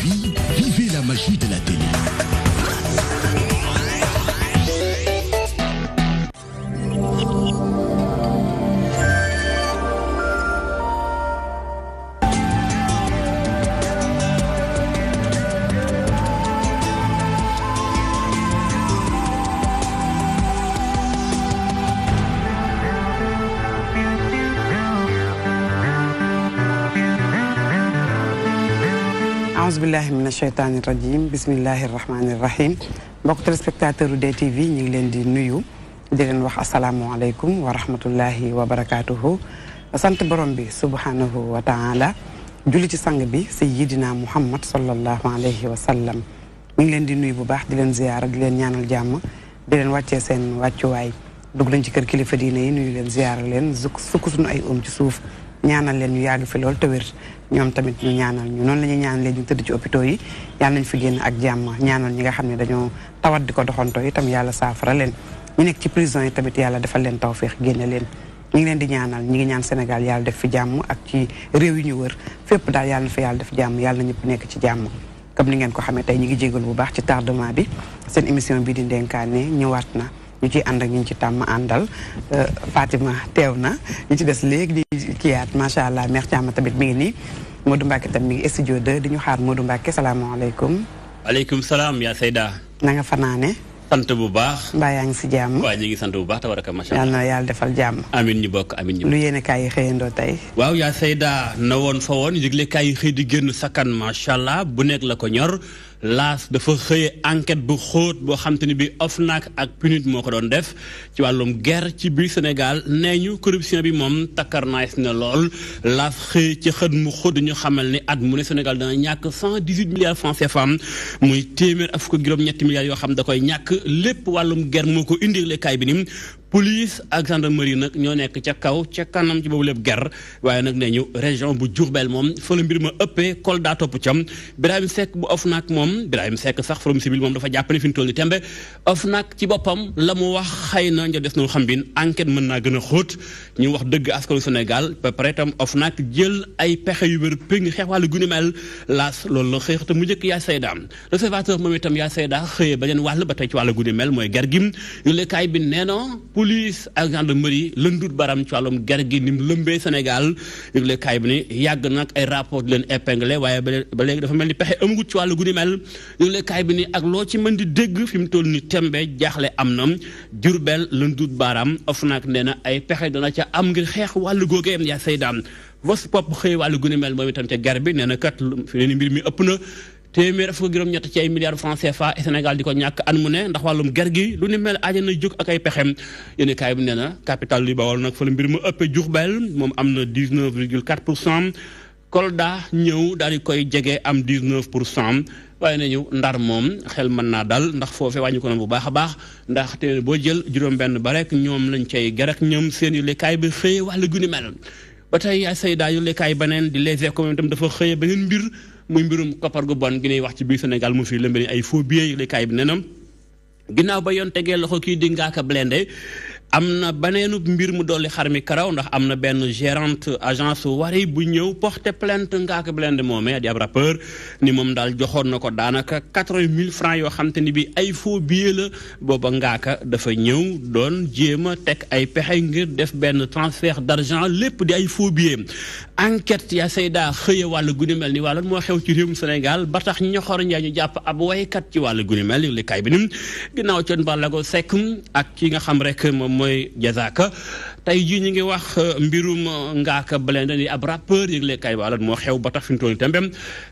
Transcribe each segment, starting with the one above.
DTV, vivez la magie de la télé. Billahi mina shaytaani rajim bismillahi rahmaani rahim mbokk téléspectateur u DTV ñu ngi leen di nuyu di leen wax asalaamualeykum wa rahmatullahi wa barakaatuhu sant borom bi subhanahu wa taala julli ci sang bi sayyidina Muhammad sallallahu alayhi wa sallam ñu ngi leen di nuyu bu baax di leen ziyaara di leen ñaanal jàmm di leen wàccee seen wàccuwaay dugg lañ ci kër kilifa diine yi nuyu leen ziyaara leen sukk suñu ay ci suuf ñaanal leen ñu yàgg fi lool te wér ñoom tamit ñu ñaanal ñu noonu la ñuy ñaanal leen ñu tëdd ci hôpitaux yi yàlla nañ fi génn ak jàmm ñaanal ñi nga xam ne dañoo tawat di ko doxantoo itam yàlla saafara leen ñu nekk ci prison yi tamit yàlla defal leen tawféex génne leen ñu ngi leen di ñaanal ñi ngi ñaan Sénégal yàlla def fi jàmm ak ci réew yi ñu wër fépp daal yàlla na fa yàlla def jàmm yàlla na ñëpp nekk ci jàmm comme ni ngeen ko xamee tey ñu ngi jégal bu baax ci tardement bi seen émission bi di Ndenkaane ñëwaat na ñu ciy ànd ak ñu ci tàmm àndal Fatima teew na ñu ci des léegi di kiyaat macha allah mère Thiam tamit mi ngi nii Modou Mbacke tam mi ngi studio 2 di ñu xaar Modou Mbacke salaamaaleykum. waaleykum salaam yaa Seyda. na nga fanaane. sant bu baax. mbaa yaa ngi si jàmm. waaw ñu ngi sant bu baax tabaraka macha allah. yàlla na yàlla defal jàmm. amiin ñu bokk amiin ñu bokk. lu yéene kaay yi xëyandoo tey. waaw yaa Seyda na woon fa woon yëgle kaay yi xëy di génn sakkan macha allah bu nekk la ko ñor. laas dafa xëye enquête bu xóot boo xam te ni bi OFNAC ak PNUD moo ko doon def ci wàllum guerre ci biir Sénégal nee ñu corruption bi moom takkarnaas na lool laas xëy ci xët mu xóot ñu xamal ni at mu ne Sénégal dana ñàkk 118 milliards francs CFA muy téeméer ak fukk juróom-ñetti milliards yoo xam da koy ñàkk lépp wàllum guerre moo ko indi lekaay bi ni police ak gendarmerie nag ñoo nekk ca kaw ca kanam ci boobu lépp guerre waaye nag nee ñu région bu Diourbel moom fa la mbir ma ëppee Kolda topp cam Birahim Seck bu OFNAC moom Birahim Seck sax Forum Civil moom dafa jàpp ne fi ñu toll ni tembe OFNAC ci boppam la mu wax xëy na nga des na xam bin enquête mën naa gën a xóot ñu wax dëgg askanu Sénégal ba pare itam OFNAC jël ay pexe yu wér péng xeex wàllu guni mel laas loolu la xëy te mu njëkk yaa Seyda l'Observateur moom itam yaa Seyda xëyee beneen wàll ba tey ci wàllu guni mel mooy guerre gi yulekaay bi nee na police ak gendarmerie lëndut baram ci wàllum guerre gi ni mu lëmbee Sénégal yëglekaay bi ni yàgg nag ay rapport di leen épinglé waaye ba léegi dafa mel ni pexe amagut ci wàllu guni mel yëglekaay bi ni ak loo ci mën di dégg fi mu toll ni tembe jaaxle am na Jurbel lëndut baram OFNAC nee na ay pexe dana ca am ngir xeex wàllu googee yaa Seyda Vox Pop xëy wàllu guni mel moom itam ca guerre bi nee na kat fi ne ni mbir mi ëpp na téeméer fukk juróom-ñett ci ay milliards francs CFA Sénégal di ko ñàkk an mu ne ndax wàllum ger gi lu ni mel aaja na jóg ak ay pexem yéen kaay bi nee na capital li Bawol nag fa la mbir ma ëppee Diourbel moom am na 19,4% Kolda ñëw daal di koy jege am 19% waaye nañu Ndar moom xel mën naa dal ndax foofee wàññi ko na bu baax a baax ndax te boo jël juróom-benn ba rek ñoom lañ cay ger ak ñoom seen yu lekaay bi xëye wàllu gu ni mel ba tey yaa Seyda yu lekaay beneen di Les Échos moom itam dafa xëye beneen mbir muy mbirum koppar gu bon gi ñuy wax ci biir Sénégal mu fi lëmbani ay faux billets lekaay bi nee na ginnaaw ba yoon tegee loxo kii di Ngaaka Blindé am na baneenu mbir mu dolli xar mi karaw ndax am na benn gérante agence Wari bu ñëw porter plainte Ngaaka Blindé moomee di ab rappeur ni moom daal joxoon na ko daanaka 80 000 francs yoo xam te ni bi ay faux billets la booba Ngaaka dafa ñëw doon jéem a teg ay pexe ngir def benn transfert d'argent lépp di ay faux billets enquête yaa Seyda xëye wàllu guni mel ni wàllan moo xew ci réewum Sénégal ba tax ñoxor njaay ñu jàpp ab waykat ci wàllu guni mel li kay bi nim ginnaaw coon balago Seck ak ki nga xam rek moom mooy Jazaka tey jii ñu ngi wax mbirum Ngaaka Blindé ni ab rappeur yëgle kay wàllan moo xew ba tax fi mu toll tembem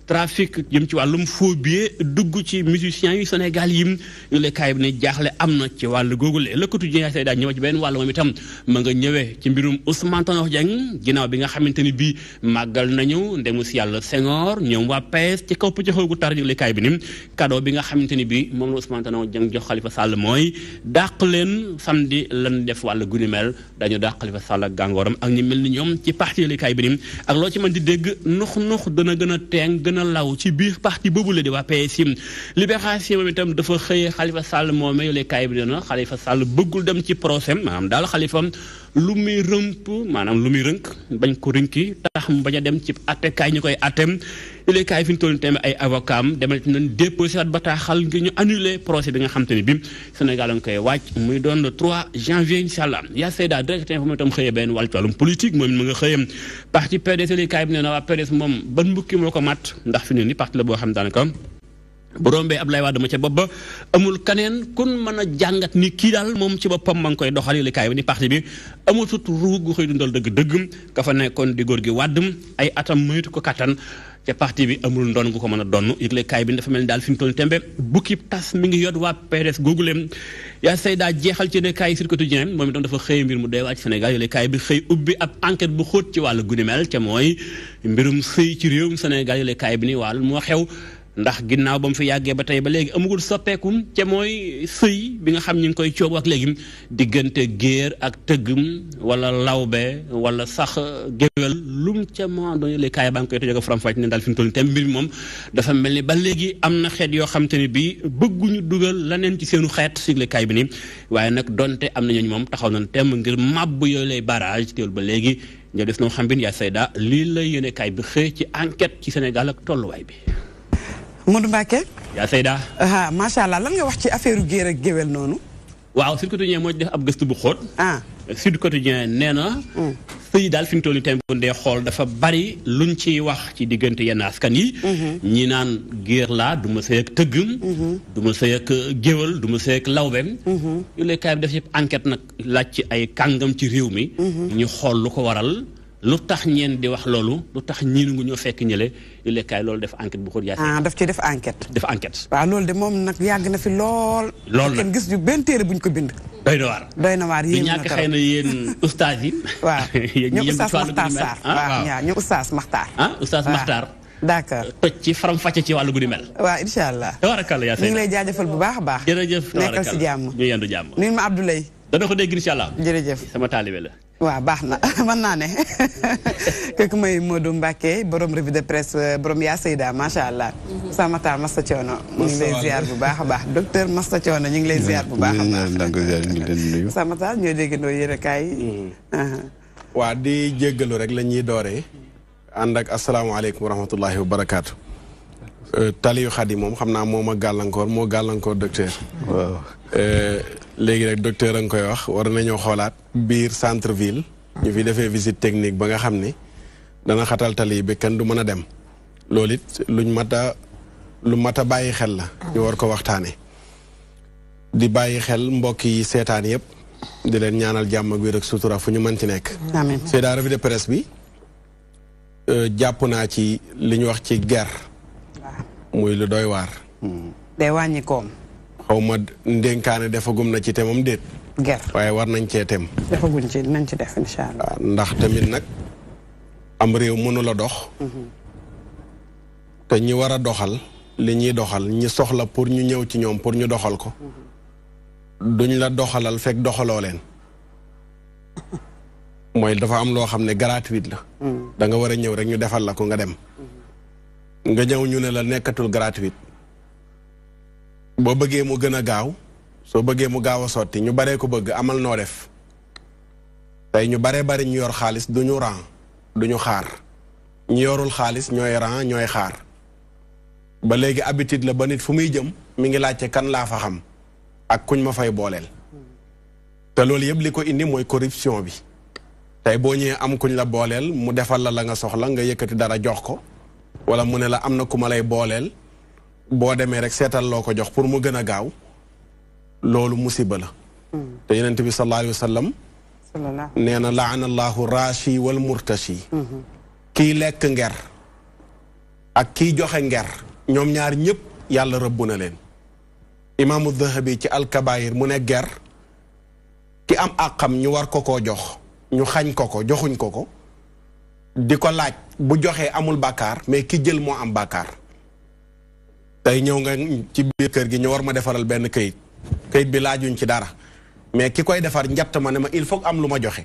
trafic jëm ci wàllum faux billets dugg ci musiciens yu Sénégal yi yëgle kay bi ne jaaxle am na ci wàllu googule lëkkatu ji yaa Seyda ñëw ci benn wàll moom itam ma nga ñëwee ci mbirum Ousmane Tanor Dieng ginnaaw bi nga xamante ni bii màggal nañu ndemu si yàlla Senghor ñoom waa PS ci kaw pëcc xoogu tar yëglekaay bi ni cadeau bi nga xamante ni bii moom la Ousmane Tanor Dieng jox Khalifa Sall mooy dàq leen samedi lan def wàllu guni mel dañu dàq Khalifa Sall ak gàngooram ak ñi mel ni ñoom ci parti yëglekaay bi ni ak loo ci mën di dégg nux dana gën a teeng gën a law ci biir parti boobu la di waa PS yi libération moom itam dafa xëyee Khalifa Sall moomee yëglekaay bi dina Khalifa Sall bëggul dem ci procès maanaam daal Khalifa lu muy rëmp maanaam lu muy rënk bañ ko rënki tax mu bañ a dem ci attekaay ñu koy attem yooyu kaay fi ñu toll tamit ay avocat am demal ci nañ déposé waat bataaxal ngir ñu annuler procès bi nga xam te ne bi Sénégal nga koy wàcc muy doon le 3 janvier incha allah yaa Seyda direct info tam xëyee benn wàllum politique moom mu nga xëyam parti PDS yooyu kaay bi nee na waa PDS moom ban mbukki moo ko mat ndax fi ne ni parti la boo xam daanaka bu rombee Abdoulaye Wade ma ca bopp ba amul kaneen kun mën a jàngat ni kii daal moom ci boppam ma ngi koy doxal yooyu kaay bi ni parti bi amul tut ruug gu xëy dundal dëgg-dëgg ka fa nekkoon di góor gi Wade ay atam moytu ko kattan ca parti bi amul ndon gu ko mën a donn yëgle kaay bi dafa mel ni daal fi mu toll tembe bukki tas mi ngi yot waa PDS googuleem yaa say daa jeexal ci ne kaay Sud Quotidien moom itam dafa xëy mbir mu doy waa ci Sénégal yëgle kaay bi xëy ubbi ab enquête bu xóot ci wàllu guni mel ca mooy mbirum sëy ci réewum Sénégal yëgle kaay bi ni wàllu moo xew ndax ginnaaw ba mu fi yàggee ba tey ba léegi amagul soppeekum ca mooy sëy bi nga xam ñu ngi koy coow ak léegi diggante géer ak tëggum wala lawbe wala sax géwél lum ca moo doon yële kaay baa ngi koy tëjee ko faram-fàcce ne daal fi mu toll temb mbir mi moom dafa mel ni ba léegi am na xeet yoo xam te ne bii bëgguñu dugal leneen ci seenu xeet si yëgle kaay bi nii waaye nag donte am na ñooñu moom taxaw nañ temb ngir màbb yooyu lay barrage teewul ba léegi ñoo des noo xam bin yaa sayda lii la yéene kaay bi xëy ci enquête ci Sénégal ak tolluwaay bi. Modou Mbacké yaa Seyda macha allah lan nga wax ci affaire géer ak géwél noonu waaw Sud Quotidien moo ci def ab gëstu bu xóot Sud Quotidien nee na sëy daal fi mu toll nii temb ndee xool dafa bari luñ ciy wax ci diggante yenn askan yi ñi naan géer laa du ma sëy ak tëggum du ma sëy ak géwél du ma sëy ak lawbem yu lay kaay bi def yëpp enquête nag laaj ci ay kàngam ci réew mi ñu xool lu ko waral lu tax ñeen di wax loolu lu tax ñiin ngu ñoo fekk ñële yu lekkaay loolu def enquête bu xóot yaa daf ci def enquête waaw loolu de moom nag yàgg na fi lool kenn gis ñu benn téere buñ ko bind doy na waar yéen ñàkk xëy na yéen ustaas yi waaw ñoom ustaas Maxtaar Sarr waaw ñoom ustaas Maxtaar ustaas Maxtaar d'accord toj ci faram fàcce ci wàllu guddi mel waaw incha allah tabarakalla yaa ñu ngi lay jaajëfal bu baax a baax jërëjëf nekkal si jàmm ñu yendu jàmm nuyu ma Abdoulaye dana ko dégg incha allah jërëjëf sama taalibe la waaw baax na mën naa ne kooku mooy Modou Mbacké borom revue de presse borom yaa Seyda macha allah. sama taal Masta Thiono ñu ngi lay ziar bu baax a baax docteur Masta Thiono ñu ngi lay ziar bu baax a baax. sama taal ñoo déggandoo yëre kaay. waa di jéggalu rek la ñuy dooree ànd ak asalaamaaleykum wa rahmatullahi wa barakaatu. Taliyu Xadi moom xam naa moo gàllankoor docteur. waaw. léegi rek docteur a nga koy wax war nañoo xoolaat biir centre ville ñu fi defee visite technique ba nga xam ne dana xatal tali bi kenn du mën a dem loolu it lu mat a bàyyi xel la ñu war ko waxtaane di bàyyi xel mbokk yi seetaan yëpp di leen ñaanal jàmm ak wér ak sutura fu ñu mën ci nekk c'est la revue de presse bi jàpp naa ci li ñu wax ci guerre muy lu doy waar day wàññi koom xaw ma ndénkaane defagum na ci temam déet. ger waaye war nañ cee tem. defaguñ ci nañ ci def incha allah. ndax tamit nag am réew mënu la dox. te ñi war a doxal li ñuy doxal ñi soxla pour ñu ñëw ci ñoom pour ñu doxal ko. duñ la doxalal fekk doxaloo leen. mooy dafa am loo xam ne gratuite la. da nga war a ñëw rek ñu defal la ko nga dem. nga ñëw ñu ne la nekkatul gratuite. boo bëggee mu gën a gaaw soo bëggee mu gaaw a sotti ñu baree ko bëgg amal noo def tey ñu baree bari ñu yor xaalis duñu ran duñu xaar ñu yorul xaalis ñooy ran ñooy xaar ba léegi habitude la ba nit fu muy jëm mi ngi laajte kan laa fa xam ak kuñ ma fay booleel te loolu yëpp li ko indi mooy corruption bi tey boo ñëwee am kuñ la booleel mu defal la nga soxla nga yëkkati dara jox ko wala mu ne la am na ku ma lay booleel boo demee rek seetal loo ko jox pour mu gën a gaaw loolu musiba la te yonent bi sallallahu alayhi wa sallam nee na laana allahu raashi wal murtashi kii lekk nger ak kii joxe nger ñoom ñaar ñëpp yàlla rëbb na leen imaamu Dahabi ci alkabaayir mu ne ger ki am àqam ñu war ko koo jox ñu xañ ko ko joxuñ ko ko di ko laaj bu joxee amul bàkkaar mais ki jël moo am bàkkaar tey ñëw nga ci biir kër gi ñu war ma defaral benn kayit bi laajuñ ci dara mais ki koy defar njatt ma ne ma il faut am lu ma joxe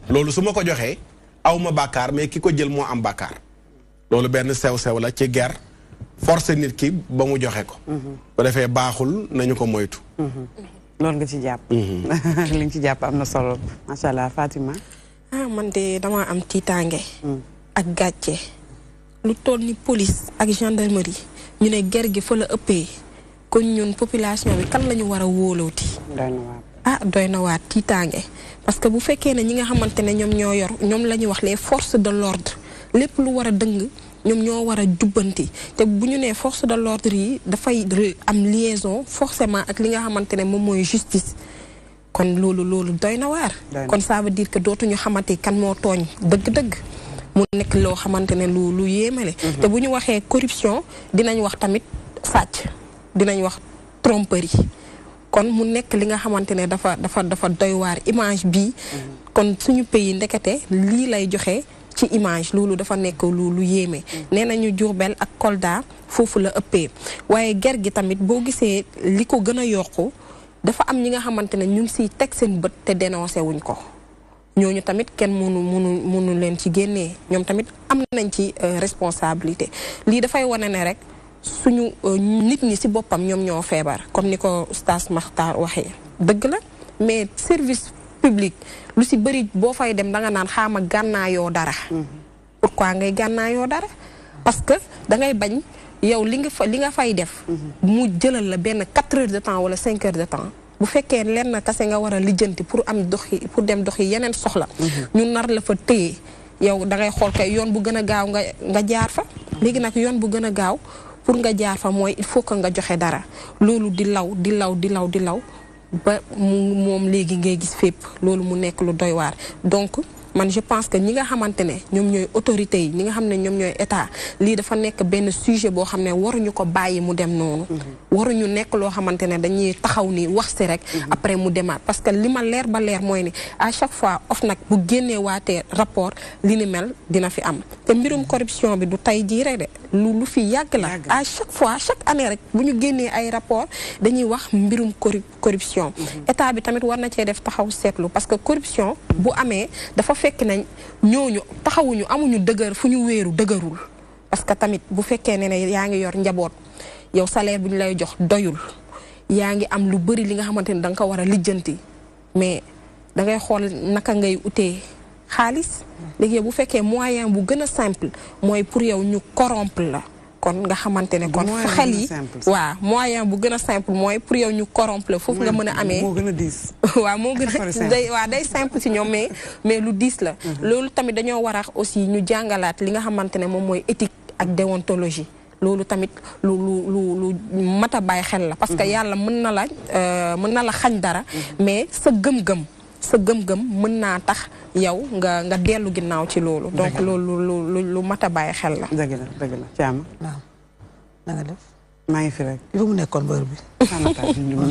loolu su ma ko joxee aw ma bàkkaar mais ki ko jël moo am bàkkaar loolu benn sew-sew la ci ger forcé nit ki ba mu joxe ko bu defee baaxul nañu ko moytu loolu nga ci jàpp li nga ci jàpp am na solo macha allah Fatima man de dama am tiitaange ak gàcce lu toll ni police ak gendarmerie ñu ne ger gi fa la ëppee kon ñun population bi kan la ñu war a wóolooti. doy na waat tiitaange parce que bu fekkee ne ñi nga xamante ne ñoom ñoo yor ñoom la ñuy wax les forces de l'ordre lépp lu war a dëng ñoom ñoo war a jubbanti te bu ñu nee force de l'ordre yi dafay am liaison forcément ak li nga xamante ne moom mooy justice. kon loolu doy na waar. kon ça veut dire que dootuñu xamante kan moo tooñ dëgg-dëgg. mu nekk loo xamante ne lu yéemale. te bu ñu waxee corruption dinañ wax tamit sàcc dinañ wax tromperie. kon mu nekk li nga xamante ne dafa doy waar image bi kon suñu pays ndekete lii lay joxe ci image loolu dafa nekk lu yéeme. nee nañu Diourbel ak Kolda foofu la ëppee waaye ger gi tamit boo gisee li ko gën a yokku dafa am ñi nga xamante ne ñu ngi siy teg seen bët te dénoncé wuñ ko. ñooñu tamit kenn mënu leen ci génnee ñoom tamit am nañ ci responsabilité lii dafay wane ne rek suñu nit ñi ci boppam ñoom ñoo feebar comme ni ko Oustaz Makhtar waxee dëgg la mais service public lu ci bëri boo fay dem da nga naan xaama gànnaayoo dara. pourquoi ngay gànnaayoo dara parce que da ngay bañ yow li nga fay def. mu jëlal la benn 4 heures de temps wala 5 heures de temps. bu fekkee lenn kase nga war a lijjanti pour dem doxi yeneen soxla. ñu nar la fa téye yow da ngay xool kay yoon bu gën a gaaw nga jaar fa. léegi nag yoon bu gën a gaaw pour nga jaar fa mooy il faut que nga joxe dara loolu di law ba moom léegi ngay gis fépp loolu mu nekk lu doy waar donc. man je pense que ñi nga xamante ne ñoom ñooy autorités yi ñi nga xam ne ñoom ñooy état lii dafa nekk benn sujet boo xam ne waruñu ko bàyyi mu dem noonu. waruñu nekk loo xamante ne dañuy taxaw ni wax si rek. après mu demaat parce que li ma leer ba leer mooy ni à chaque fois OFNAC bu génnee waatee rapport li ni mel dina fi am te mbirum corruption bi du tey jii rek de lu fi yàgg la. à chaque fois chaque année rek bu ñu génnee ay rapport dañuy wax mbirum corruption. état bi tamit war na cee def taxaw seetlu parce que corruption bu amee dafa fekk nañ ñooñu taxawuñu amuñu dëgër fu ñu wéeru dëgërul parce que tamit bu fekkee ne yaa ngi yor njaboot yow salaire bu ñu lay jox doyul yaa ngi am lu bëri li nga xamante ne da nga ko war a lijjanti mais da ngay xool naka ngay utee xaalis léegi bu fekkee moyen bu gën a simple mooy pour yow ñu corrompre la kon nga xamante ne kon xel yi waaw moyen bu gën a simple mooy pour yow ñu corrompre foofu nga mën a amee moo gën a diis waaw moo gën a day simple ci ñoom mais lu diis la loolu tamit dañoo war a aussi ñu jàngalaat li nga xamante ne moom mooy éthique ak déontologie loolu tamit lu mat a bàyyi xel la parce que yàlla mën na la xañ dara mais sa gëm-gëm mën naa tax yow nga dellu ginnaaw ci loolu donc loolu lu mat a bàyyi xel la dëgg la Thiam waaw na nga def maa ngi fi rek fu mu nekkoon bër bi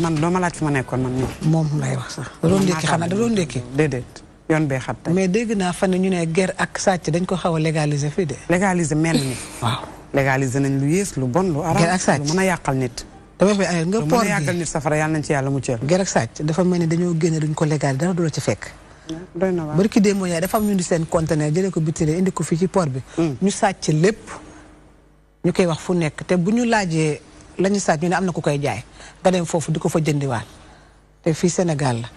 man doo ma laaj fi ma nekkoon man moom lay wax sax da doon ndékki xanaa da doon ndékki déedéet yoon bee xat tey mais dégg naa fan ñu ne guerre ak sàcc dañ ko xaw a légaliser fii de légaliser mel ni waaw légaliser nañ lu yées lu bon lu araam guerre ak sàcc lu mën a yàqal nit dafa fi ay nga lu mën a yàqal nit safara yàlla nañ ci yàlla muccal guerre ak sàcc dafa mel ni dañoo génne duñ ko légal dara du la ci fekk doy na waar barki démb yaay dafa am ñu di seen conteneur jëlee ko bitile indi ko fii ci port bi ñu sàcc lépp ñu koy wax fu nekk te bu ñu laajee la ñu sàcc ñu ne am na ku koy jaay nga dem foofu di ko fa jëndiwaat te fii Sénégal la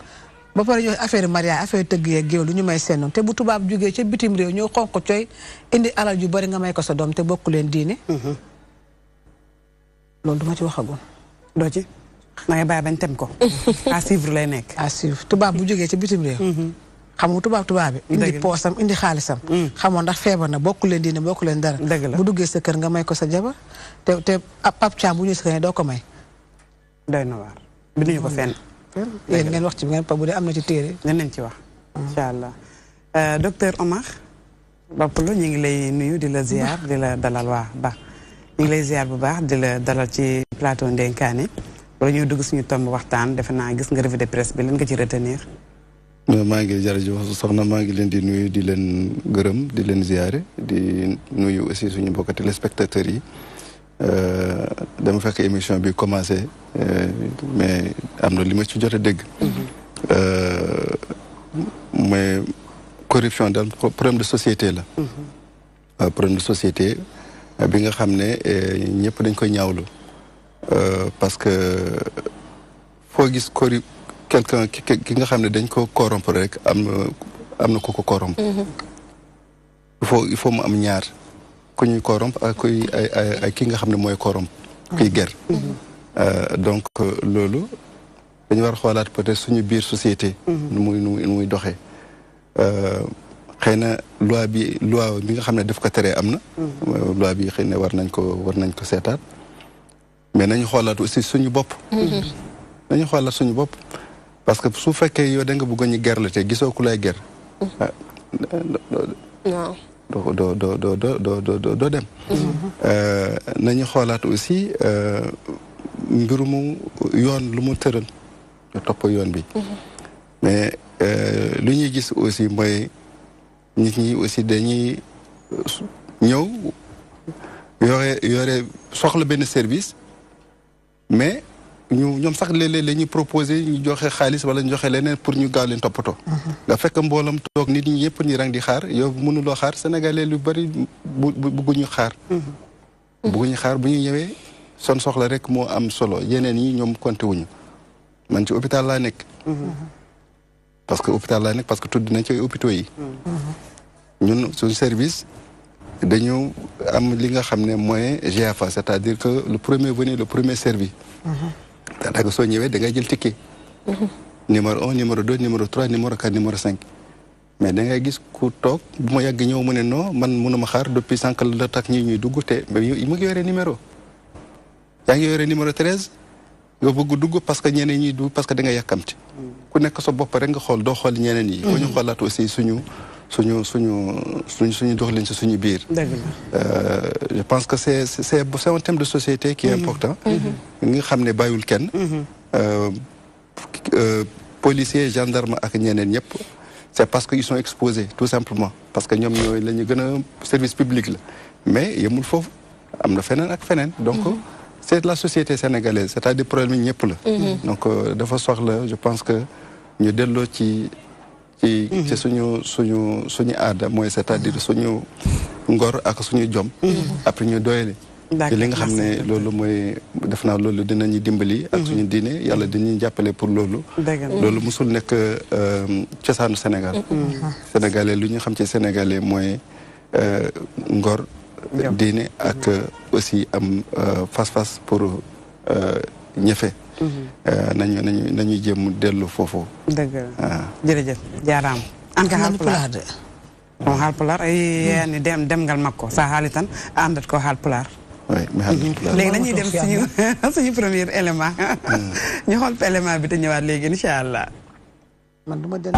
ba pare ñoo affaire mariage affaire tëgg yeeg géew lu ñu may seen noonu te bu tubaab jógee ca bitim réew ñoo xonq coy indi alal ju bari nga may ko sa doom te bokku leen diine loolu duma ci waxagoon doo ci da ngay bàyyi bañ tem ko à suivre lay nekk à suivre tubaab bu jógee ca bitim réew xam nga tubaab bi indi poosam indi xaalisam xamoon ndax feebar na bokku leen diine bokku leen dara bu duggee sa kër nga may ko sa jabar te Pape Thiam bu ñëwee sa kër doo ko may doy na waar binduñu ko fenn yéen ngeen wax ci ngeen pa bu dee am na ci téere nañ ci wax incha allah docteur Omar Bapalo ñu ngi lay nuyu di la ziar di la dalal waa ba ñu ngi lay ziar bu baax di la dalal ci plateau Ndenkaane wala ñuy dugg suñu tomb waxtaan defe naa gis nga revue de presse bi lan nga ci retenir maa ngi jërëjëf soxna maa ngi leen di nuyu di leen gërëm di leen ziare di nuyu aussi suñu mbokk téléspectateurs yi dama fekk émission bi commencé mais am na li ma ci jot a dégg mais corruption daal problème de société la problème de société bi nga xam ne ñëpp dañ koy ñaawlu parce que foo gis quelqu'un ki nga xam ne dañ ko corrompre rek am na ku ko corrompre il faut mu am ñaar ku ñuy corrompre ak kuy ay ki nga xam ne mooy corrompre kuy ger donc loolu dañu war a xoolaat peut-être suñu biir société nu muy doxee xëy na loi bi nga xam ne daf ko teree am na loi bi xëy na war nañ ko seetaat mais nañu xoolaat aussi suñu bopp nañu xoolaat suñu bopp parce que su fekkee yow da nga bëgg ñu ger la te gisoo ku lay ger doo dem nañu xoolaat aussi mbirumu yoon lu mu tëral ñu topp yoon bi mais lu ñuy gis aussi mooy nit ñi aussi dañuy ñëw yore soxla benn service mais ñoom sax léeg-léeg la ñuy proposé ñu joxe xaalis wala ñu joxe leneen pour ñu gaaw leen toppatoo. nga fekk mboolam toog nit ñi ñëpp ñu rang di xaar yow mënuloo xaar sénégalais lu bari bugguñu xaar. bugguñu xaar bu ñu ñëwee son soxla rek moo am solo yeneen yi ñoom compté wuñu man ci hôpital laa nekk. parce que tudd nañ ci hôpitaux yi. ñun suñu service dañu am li nga xam ne mooy GFA c'est-à-dire que le premier venu le premier servi. daanaka soo ñëwee da ngay jël ticket. numéro 1 numéro 2 numéro 3 numéro 4 numéro 5. mais da ngay gis ku toog bu ma yàgg ñëw mu ne non man mënuma xaar depuis sànq la tax ñuy dugg te mu ngi yore numéro. yaa ngi yore numéro 13 nga bëgg dugg parce que ñeneen ñi dugg parce que da nga yàkkamti. ku nekk sa bopp rek nga xool doo xool ñeneen yi. foo ñu xoolaat aussi suñu doxalin ci suñu biir. je pense que c'est un thème de société qui est important. nga xam ne bàyyul kenn. policiers gendarmes ak ñeneen ñëpp. c'est parce que ils sont exposés tout simplement parce que ñoom ñooy la ñu gën a service public la mais yemul foofu am na feneen ak feneen donc. c'est la société sénégalaise c'est-à-dire problème yi ñëpp la. donc dafa soxla je pense que ñu delloo ci suñu aada mooy c'est-à-dire suñu ngor ak suñu jom. après ñu doyale. ci li nga xam ne loolu mooy def naa loolu dinañu dimbali. ak suñu diine yàlla dinañu jàppale pour loolu. loolu musul nekk cosaanu Sénégal. sénégalais lu ñu xam ci sénégalais mooy ngor. diine ak aussi am face-face pour ñëfe. nañu jéem dellu foofu. dëgg la jërëjëf jaaraam. an ka Haalpulaar de. moom Haalpulaar ay yani dem ngal makko sa haali tan andat ko Haalpulaar. oui mais Haalpulaar léegi dañuy dem suñu premier élément. ñu xool élément bi te ñëwaat léegi incha allah. man duma del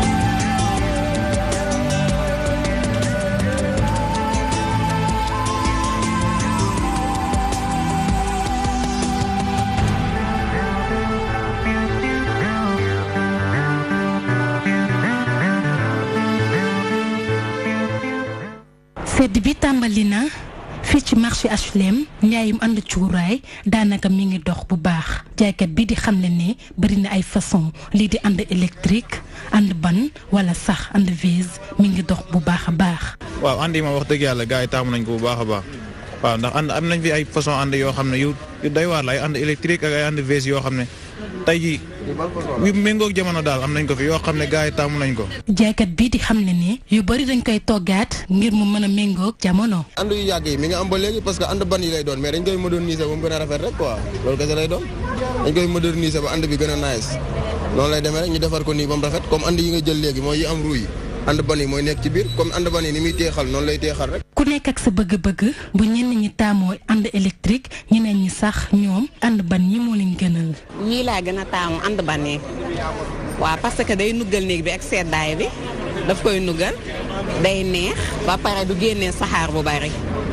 sedd bi tàmbali na fii ci marché HLM njaayum ànd cuuraay daanaka mi ngi dox bu baax jaaykat bi di xamle ne bari na ay façon lii di ànd électrique ànd ban wala sax ànd vise mi ngi dox bu baax a baax. waaw ànd yi ma wax dëgg yàlla gars yi taamu nañ ko bu baax a baax waaw ndax ànd am nañ fi ay façon ànd yoo xam ne yu doy waar la ay ànd électrique ak ay ànd vise yoo xam ne tey jii yu méngoog jamono daal am nañ ko fi yoo xam ne gars yi taamu nañ ko. jaaykat bii di xam ne ne yu bari dañ koy toggaat ngir mu mën a méngoog jamono. ànd yu yàgg yi mi nga am ba léegi parce que ànd ban yi lay doon mais dañ koy moderniser ba mu gën a rafet rek quoi loolu kese lay doon dañ koy moderniser ba ànd bi gën a nice noonu lay demee rek ñu defar ko nii ba mu rafet comme ànd yi nga jël léegi mooy yi am rouille ànd ban yi mooy nekk ci biir comme ànd ban yi ni muy teexal noonu lay teexal rek. ku nekk ak sa bëgg-bëgg bu ñenn ñi taamoo ànd électrique ñeneen ñi sax ñoom ànd ban yi moo leen gënal. ñii laa gën a taamu ànd ban yi waaw parce que day nuggal néeg bi ak seddaay bi daf koy nuggal day neex ba pare du génnee saxaar bu bari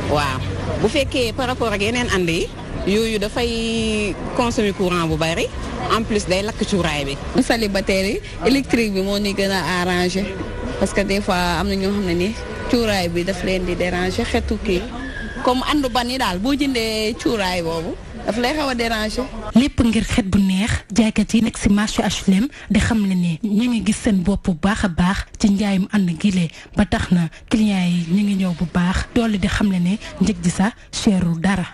waaw bu fekkee par rapport ak yeneen ànd yi yooyu dafay consommer courant bu bari en plus day lakk cuuraay bi. célibataire yi électrique bi moo ni gën a arrangé parce que des fois am na ñoo xam ne ni cuuraay bi daf leen di déranger xetu kii comme ànd ban yi daal boo jëndee cuuraay boobu daf lay xaw a déranger. lépp ngir xet bu neex jaaykat yi nekk ci marché HLM di xam le ne ñu ngi gis seen bopp bu baax a baax ci njaayum ànd gile ba tax na clients yi ñu ngi ñëw bu baax doole di xam le ne njëg ji sax cherul dara.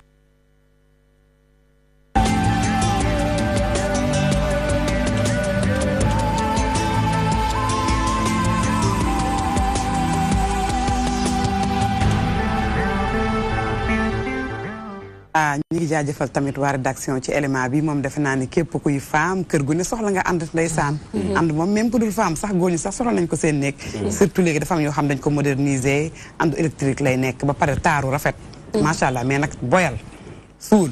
ñu ngi jaajëfal tamit waa rédaction ci élément bi moom defe naa ni képp kuy femme kër gu ne soxla nga ànd ndeysaan. ànd moom même bu dul femme sax góor ñi sax soxla nañ ko seen nekk. surtout léegi dafa am yoo xam dañ ko moderniser ànd électrique lay nekk ba pare taaru rafet. macha allah mais nag boyal suul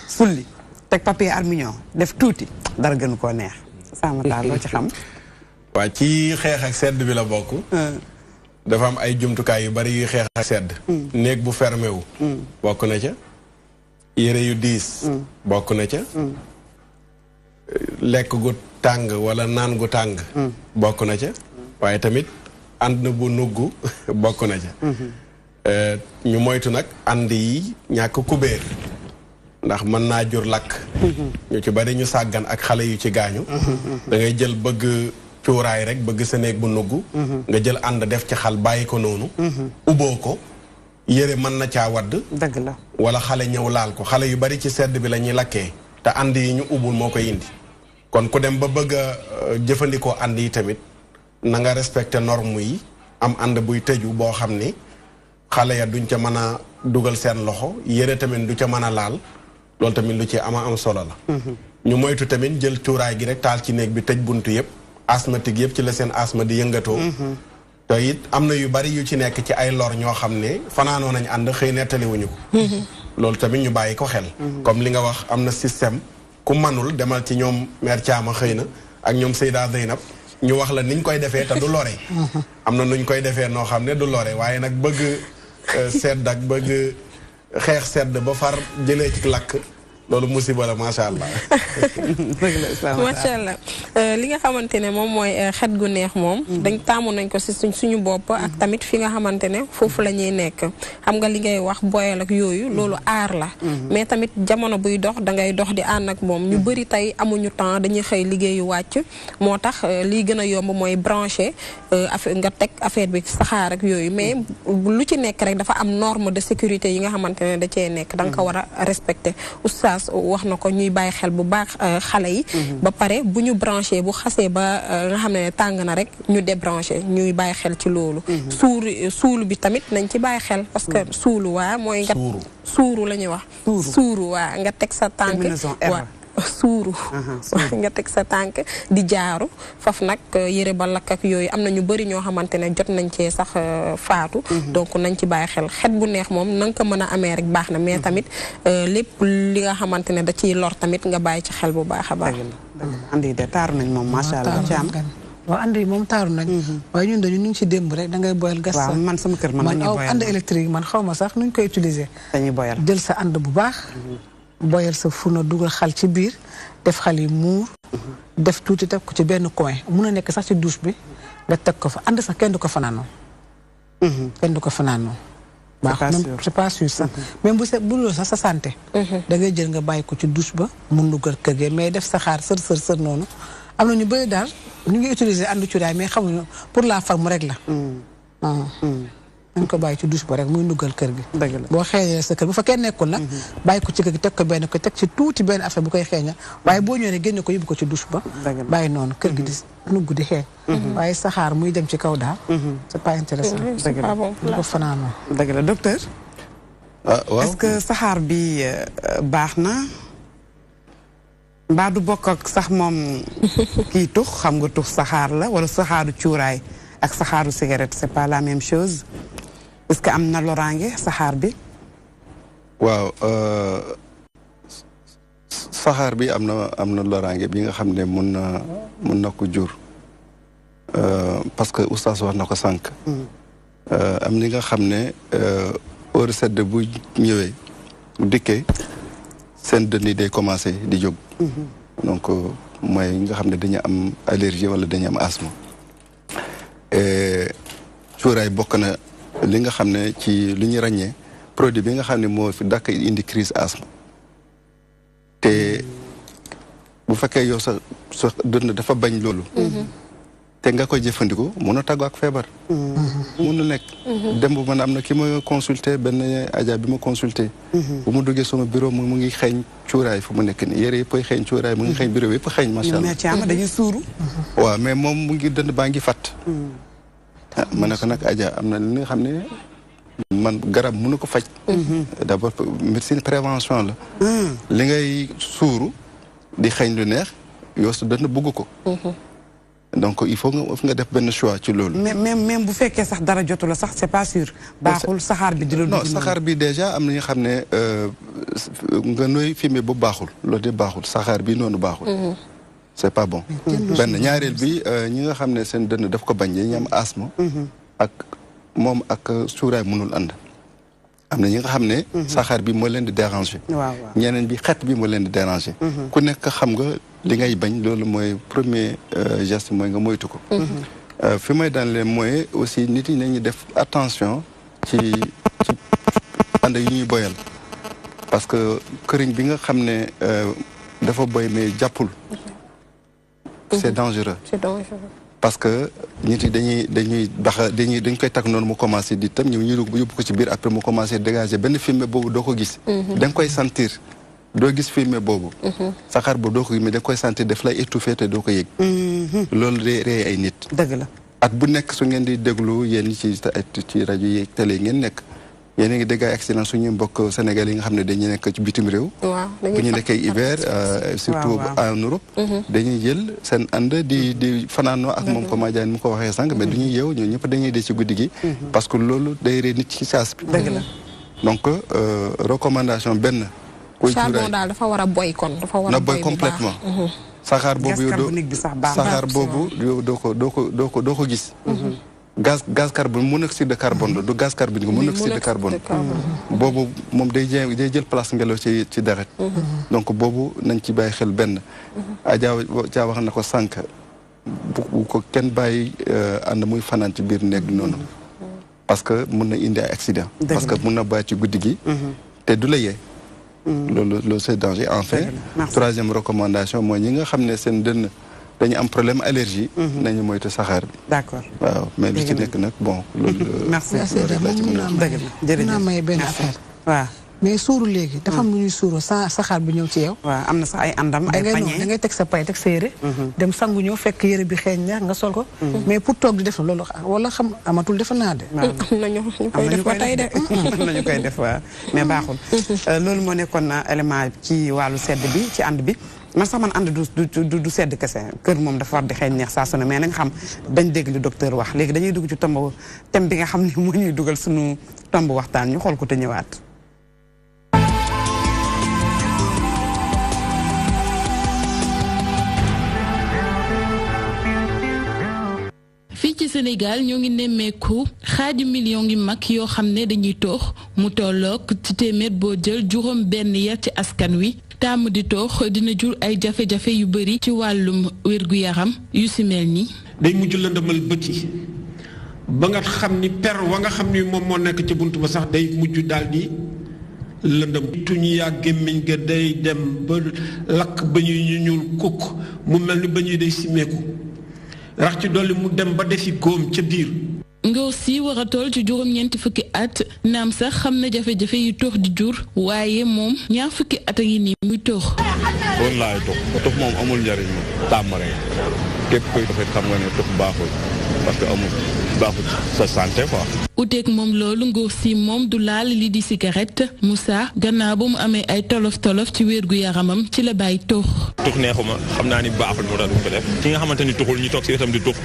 sulli teg papier aluminium def tuuti dara gënu koo neex. sama taal loo ci xam. waa ci xeex ak sedd bi la bokk. dafa am ay jumtukaay yu bari yuy xeex ak sedd. néeg bu fermé wu. bokk na ca. yére yu diis. bokk na ca. lekk gu tàng wala naan gu tàng. bokk na ca. waaye tamit ànd bu nugg bokk na ca. ñu moytu nag ànd yi ñàkk kubéer. ndax mën naa jur lakk. ñu ci bari ñu sàggan ak xale yu ci gaañu. da ngay jël bëgg cuuraay rek bëgg sa néeg bu nugg. nga jël ànd def ci xal bàyyi ko noonu. ubboo ko. yére mën na caa wadd. dëgg la wala xale ñëw laal ko xale yu bari ci sedd bi la ñuy lakkee. te ànd yi ñu ubbul moo koy indi. kon ku dem ba bëgg a jëfandikoo ànd yi tamit na nga respecté norme yi am ànd buy tëju boo xam ni xale ya duñ ca mën a dugal seen loxo yére tamit du ca mën a laal loolu tamit lu ci ama am solo la. ñu moytu tamit jël cuuraay gi rek taal ci néeg bi tëj buntu yëpp asthmatique yëpp ci la seen asthme di yëngatoo. te it am na yu bari yu ci nekk ci ay lor ñoo xam ne fanaanoo nañ ànd xëy nettaliwuñu ko. loolu tamit ñu bàyyi ko xel. comme li nga wax am na système ku manul demal ci ñoom mère Thiama xëy na ak ñoom Seyda Zeynab ñu wax la niñ koy defee te du lore. am na nuñ koy defee noo xam ne du lore waaye nag bëgg sedd ak bëgg xeex sedd ba far jëlee ci lakk loolu musiba la macha allah. macha allah li nga xamante ne moom mooy xet gu neex moom. dañ taamu nañ ko si suñu bopp ak tamit fi nga xamante ne foofu la ñuy nekk. xam nga li ngay wax boyal ak yooyu loolu aar la. mais tamit jamono buy dox da ngay dox di ànd ak moom ñu bëri tey amuñu temps dañuy xëy liggéeyu wàcc. moo tax lii gën a yomb mooy branché nga teg affaire bi saxaar ak yooyu mais lu ci nekk rek dafa am norme de sécurité yi nga xamante ne da cee nekk da nga ko war a respecté oustaz wax na ko ñuy bàyyi xel bu baax xale yi. ba pare bu ñu branché bu xasee ba nga xam ne tàng na rek ñu débranché ñuy bàyyi xel ci loolu. suulu bi tamit nañ ci bàyyi xel parce que suulu waa mooy nga. suuru la ñuy wax. suuru waa nga teg sa tànk. waa suuru nga teg sa tànk di jaaru faf nag yëre ba lakk ak yooyu am na ñu bëri ñoo xamante ne jot nañ cee sax faatu donc nañ ci bàyyi xel xet bu neex moom na nga ko mën a amee rek baax na mais tamit lépp li nga xamante ne da ciy lor tamit nga bàyyi ci xel bu baax a baax. andi de taaru nañ moom macha allah ci am waaw andi moom taaru nañ waaye ñun dañu ñu ngi ci démb rek da ngay boyal gas waaw man sama kër man ànd électrique man xaw ma sax nuñ koy utiliser dañuy boyal jël sa ànd bu baax boyal sa furno dugal xal ci biir def xal yi muur def tuuti teg ko ci benn coin mun a nekk sax ci douche bi nga teg ko fa ànd sax kenn du ko fanaanoo kenn du ko fanaanoo baax même c'est pas sûr sax même bu loolu sax sa santé da ngay jël nga bàyyi ko ci douche ba mun dugal kër gi mais def saxaar sër noonu am na ñu bëri daal ñu ngi utiliser ànd cuuraay mais xamuñu pour la forme rek la dañ ko bàyyi ci douche ba rek muy nuggal kër gi boo xeeñee sa kër bu fa kenn nekkul nag bàyyi ko ci kër gi teg ko benn ko teg ci tuuti benn affaire bu koy xeeña waaye boo ñëwee génne ko yóbbu ko ci douche ba bàyyi noonu kër gi di nugg di xeeñ waaye saxaar muy dem ci kaw daal c'est pas intéressant ñu ko fanaanoo dëgg la docteur est-ce que saxaar bi baax na mbaa du bokk ak sax moom kii tux xam nga tux saxaar la wala saxaaru cuuraay ak saxaaru cigarette c'est pas la même chose est-ce que am na loraange saxaar bi waaw saxaar bi am na loraange bi nga xam ne mun na ko jur parce que oustaz wax na ko sànq am ni nga xam ne heure sedd bu ñëwee dikkee seen dënn yi day commencé di jóg donc mooy nga xam ne dañu am allergie wala dañu am asthme cuuraay bokk na li nga xam ne ci li ñu ràññee produit bi nga xam ne moo fi dakk indi crise asthme te bu fekkee yow sa dënn dafa bañ loolu te nga koy jëfandikoo mun a tàggu ak feebar mun na nekk démb man am na ki ma consulté benn aja bi ma consulté bu mu duggee sama bureau mu ngi xeeñ cuuraay fu mu nekk nii yére yëpp ay xeeñ cuuraay mu ngi xeeñ bureau yëpp xeeñ macha allah dañuy suuru waaw mais moom mu ngi dënd baa ngi fàtt ma ne ko nag aja am na li nga xam ne man garab mënu ko faj. d'abord médecine prévention la. li ngay suuru di xeeñ lu neex yow su dana bëgg ko. donc il faut nga def benn choix ci loolu. même bu fekkee sax dara jotu la sax c'est pas sûr. baaxul saxaar bi di la. non saxaar bi déjà am na ñu xam ne nga nooy fumier bu baaxul loolu de baaxul saxaar bi noonu baaxul. c'est pas bon. benn ñaareel bi ñi nga xam ne seen dënn daf ko bañ ñu am asthme. ak moom ak suuraay mënul ànd. am na ñi nga xam ne. saxaar bi moo leen di déranger. ñeneen bi xet bi moo leen di déranger. ku nekk xam nga li ngay bañ loolu mooy premier geste mooy nga moytu ko. fi may daan leen mooy aussi nit ñi nañu def attention ci ànd yi ñuy boyal. parce que këriñ bi nga xam ne dafa boy mais jàppul. c'est dangereux. C'est dangereux. parce que nit yi dañ koy takk noonu mu commencé di tam ñu yóbbu ko ci biir après mu commencé dégager benn fumée boobu doo ko gis. da nga koy sentir doo gis fumée boobu. saxaar boobu doo ko gis mais da nga koy sentir daf lay étouffé te doo ko yëg. loolu day rey ay nit. dëgg la at bu nekk su ngeen di déglu yéen ci rajo yi télé ngeen nekk. yéen a ngi dégg ay accident suñu mbokk Sénégal yi nga xam ne dañuy nekk ci bitim réew. bu ñu nekkee hiver surtout en Europe. dañuy jël seen ànd di fanaanoo ak moom comme Diagne mu ko waxee sànq mais du ñuy yeew ñoo ñëpp dañuy dee ci guddi gi. parce que loolu day rey nit ci saas bi. dëgg la donc recommandation benn. kuy charbon daal dafa war a boy kon dafa war a boy complètement saxaar boobu yow doo ko gis. gaz carbone monoxyde de carbone la du gaz carbonique monoxyde de carbone. boobu moom day jël place ngelaw ci deret. donc boobu nañ ci bàyyi xel benn. Adja wax na ko sànq bu ko kenn bàyyi ànd muy fanaan ci biir néeg noonu. parce que mun na indi ay accident. parce que mun na bàyyi ci guddi gi. te du la yee. loolu c'est danger enfin. troisième recommandation mooy ñi nga xam ne seen dënn. dañu am problème allergie. nañu moytu saxaar bi. d'accord waaw mais li ci nekk nag bon. loolu merci jërëjëf naa may benn affaire. waaw mais suuru léegi. dafa am lu ñuy suuroo saxaar bi ñëw ci yow. waaw am na sax ay àndam ay pañe da ngay teg sa pay teg sa yére. dem sangu ñëw fekk yére bi xeeñ neex nga sol ko. mais pour toog di def loolu wala xam amatul defe naa de. am na ñu koy def ba tey de. am na ñu koy def waaw mais baaxul. loolu moo nekkoon élément ci wàllu sedd bi ci ànd bi. man sax man ànd du sedd kese kër moom dafa war di xëy neex saa su ne mais nañ xam dañ dégg lu docteur wax léegi dañuy dugg ci thème bi nga xam ne moo ñuy dugal suñu tomb waxtaan ñu xool ko te ñëwaat. fii ci Sénégal ñoo ngi nemmeeku xaaju million ngi mag yoo xam ne dañuy toox mu tollook ci téeméer boo jël juróom benn ya ci askan wi. taamu di toox dina jur ay jafe-jafe yu bari ci wàllum wér-gu-yaram yu si mel ni day mujj lëndëmal bët yi ba nga xam ni per wa nga xam ni moom moo nekk ci bunt ba sax day mujj daal di lëndëm tuñ yaa gémmiñ ga day dem ba lakk ba ñuy ñuul kukk mu mel ni ba ñuy day simeeku rax ci dolli mu dem ba defi góom ca biir. Ngor si war a toll ci juróom-ñeenti fukki at naam sax xam na jafe-jafe yu toox di jur waaye moom ñaar fukki at a ngi nii muy toox. wallaay toox moom amul njariñ moom tàmm rek képp koy dafay xam nga ne toox baaxul parce que amul baaxul sa santé quoi. uteeg moom loolu Ngor si moom du laal li di cigarette Moussa gannaaw ba mu amee ay tolof-tolof ci wér gu yaramam ci la bàyyi toox. tux neexuma xam naa ni baaxul moo tax duñ ko def ki nga xamante ni tuxul ñu toog si itam di tux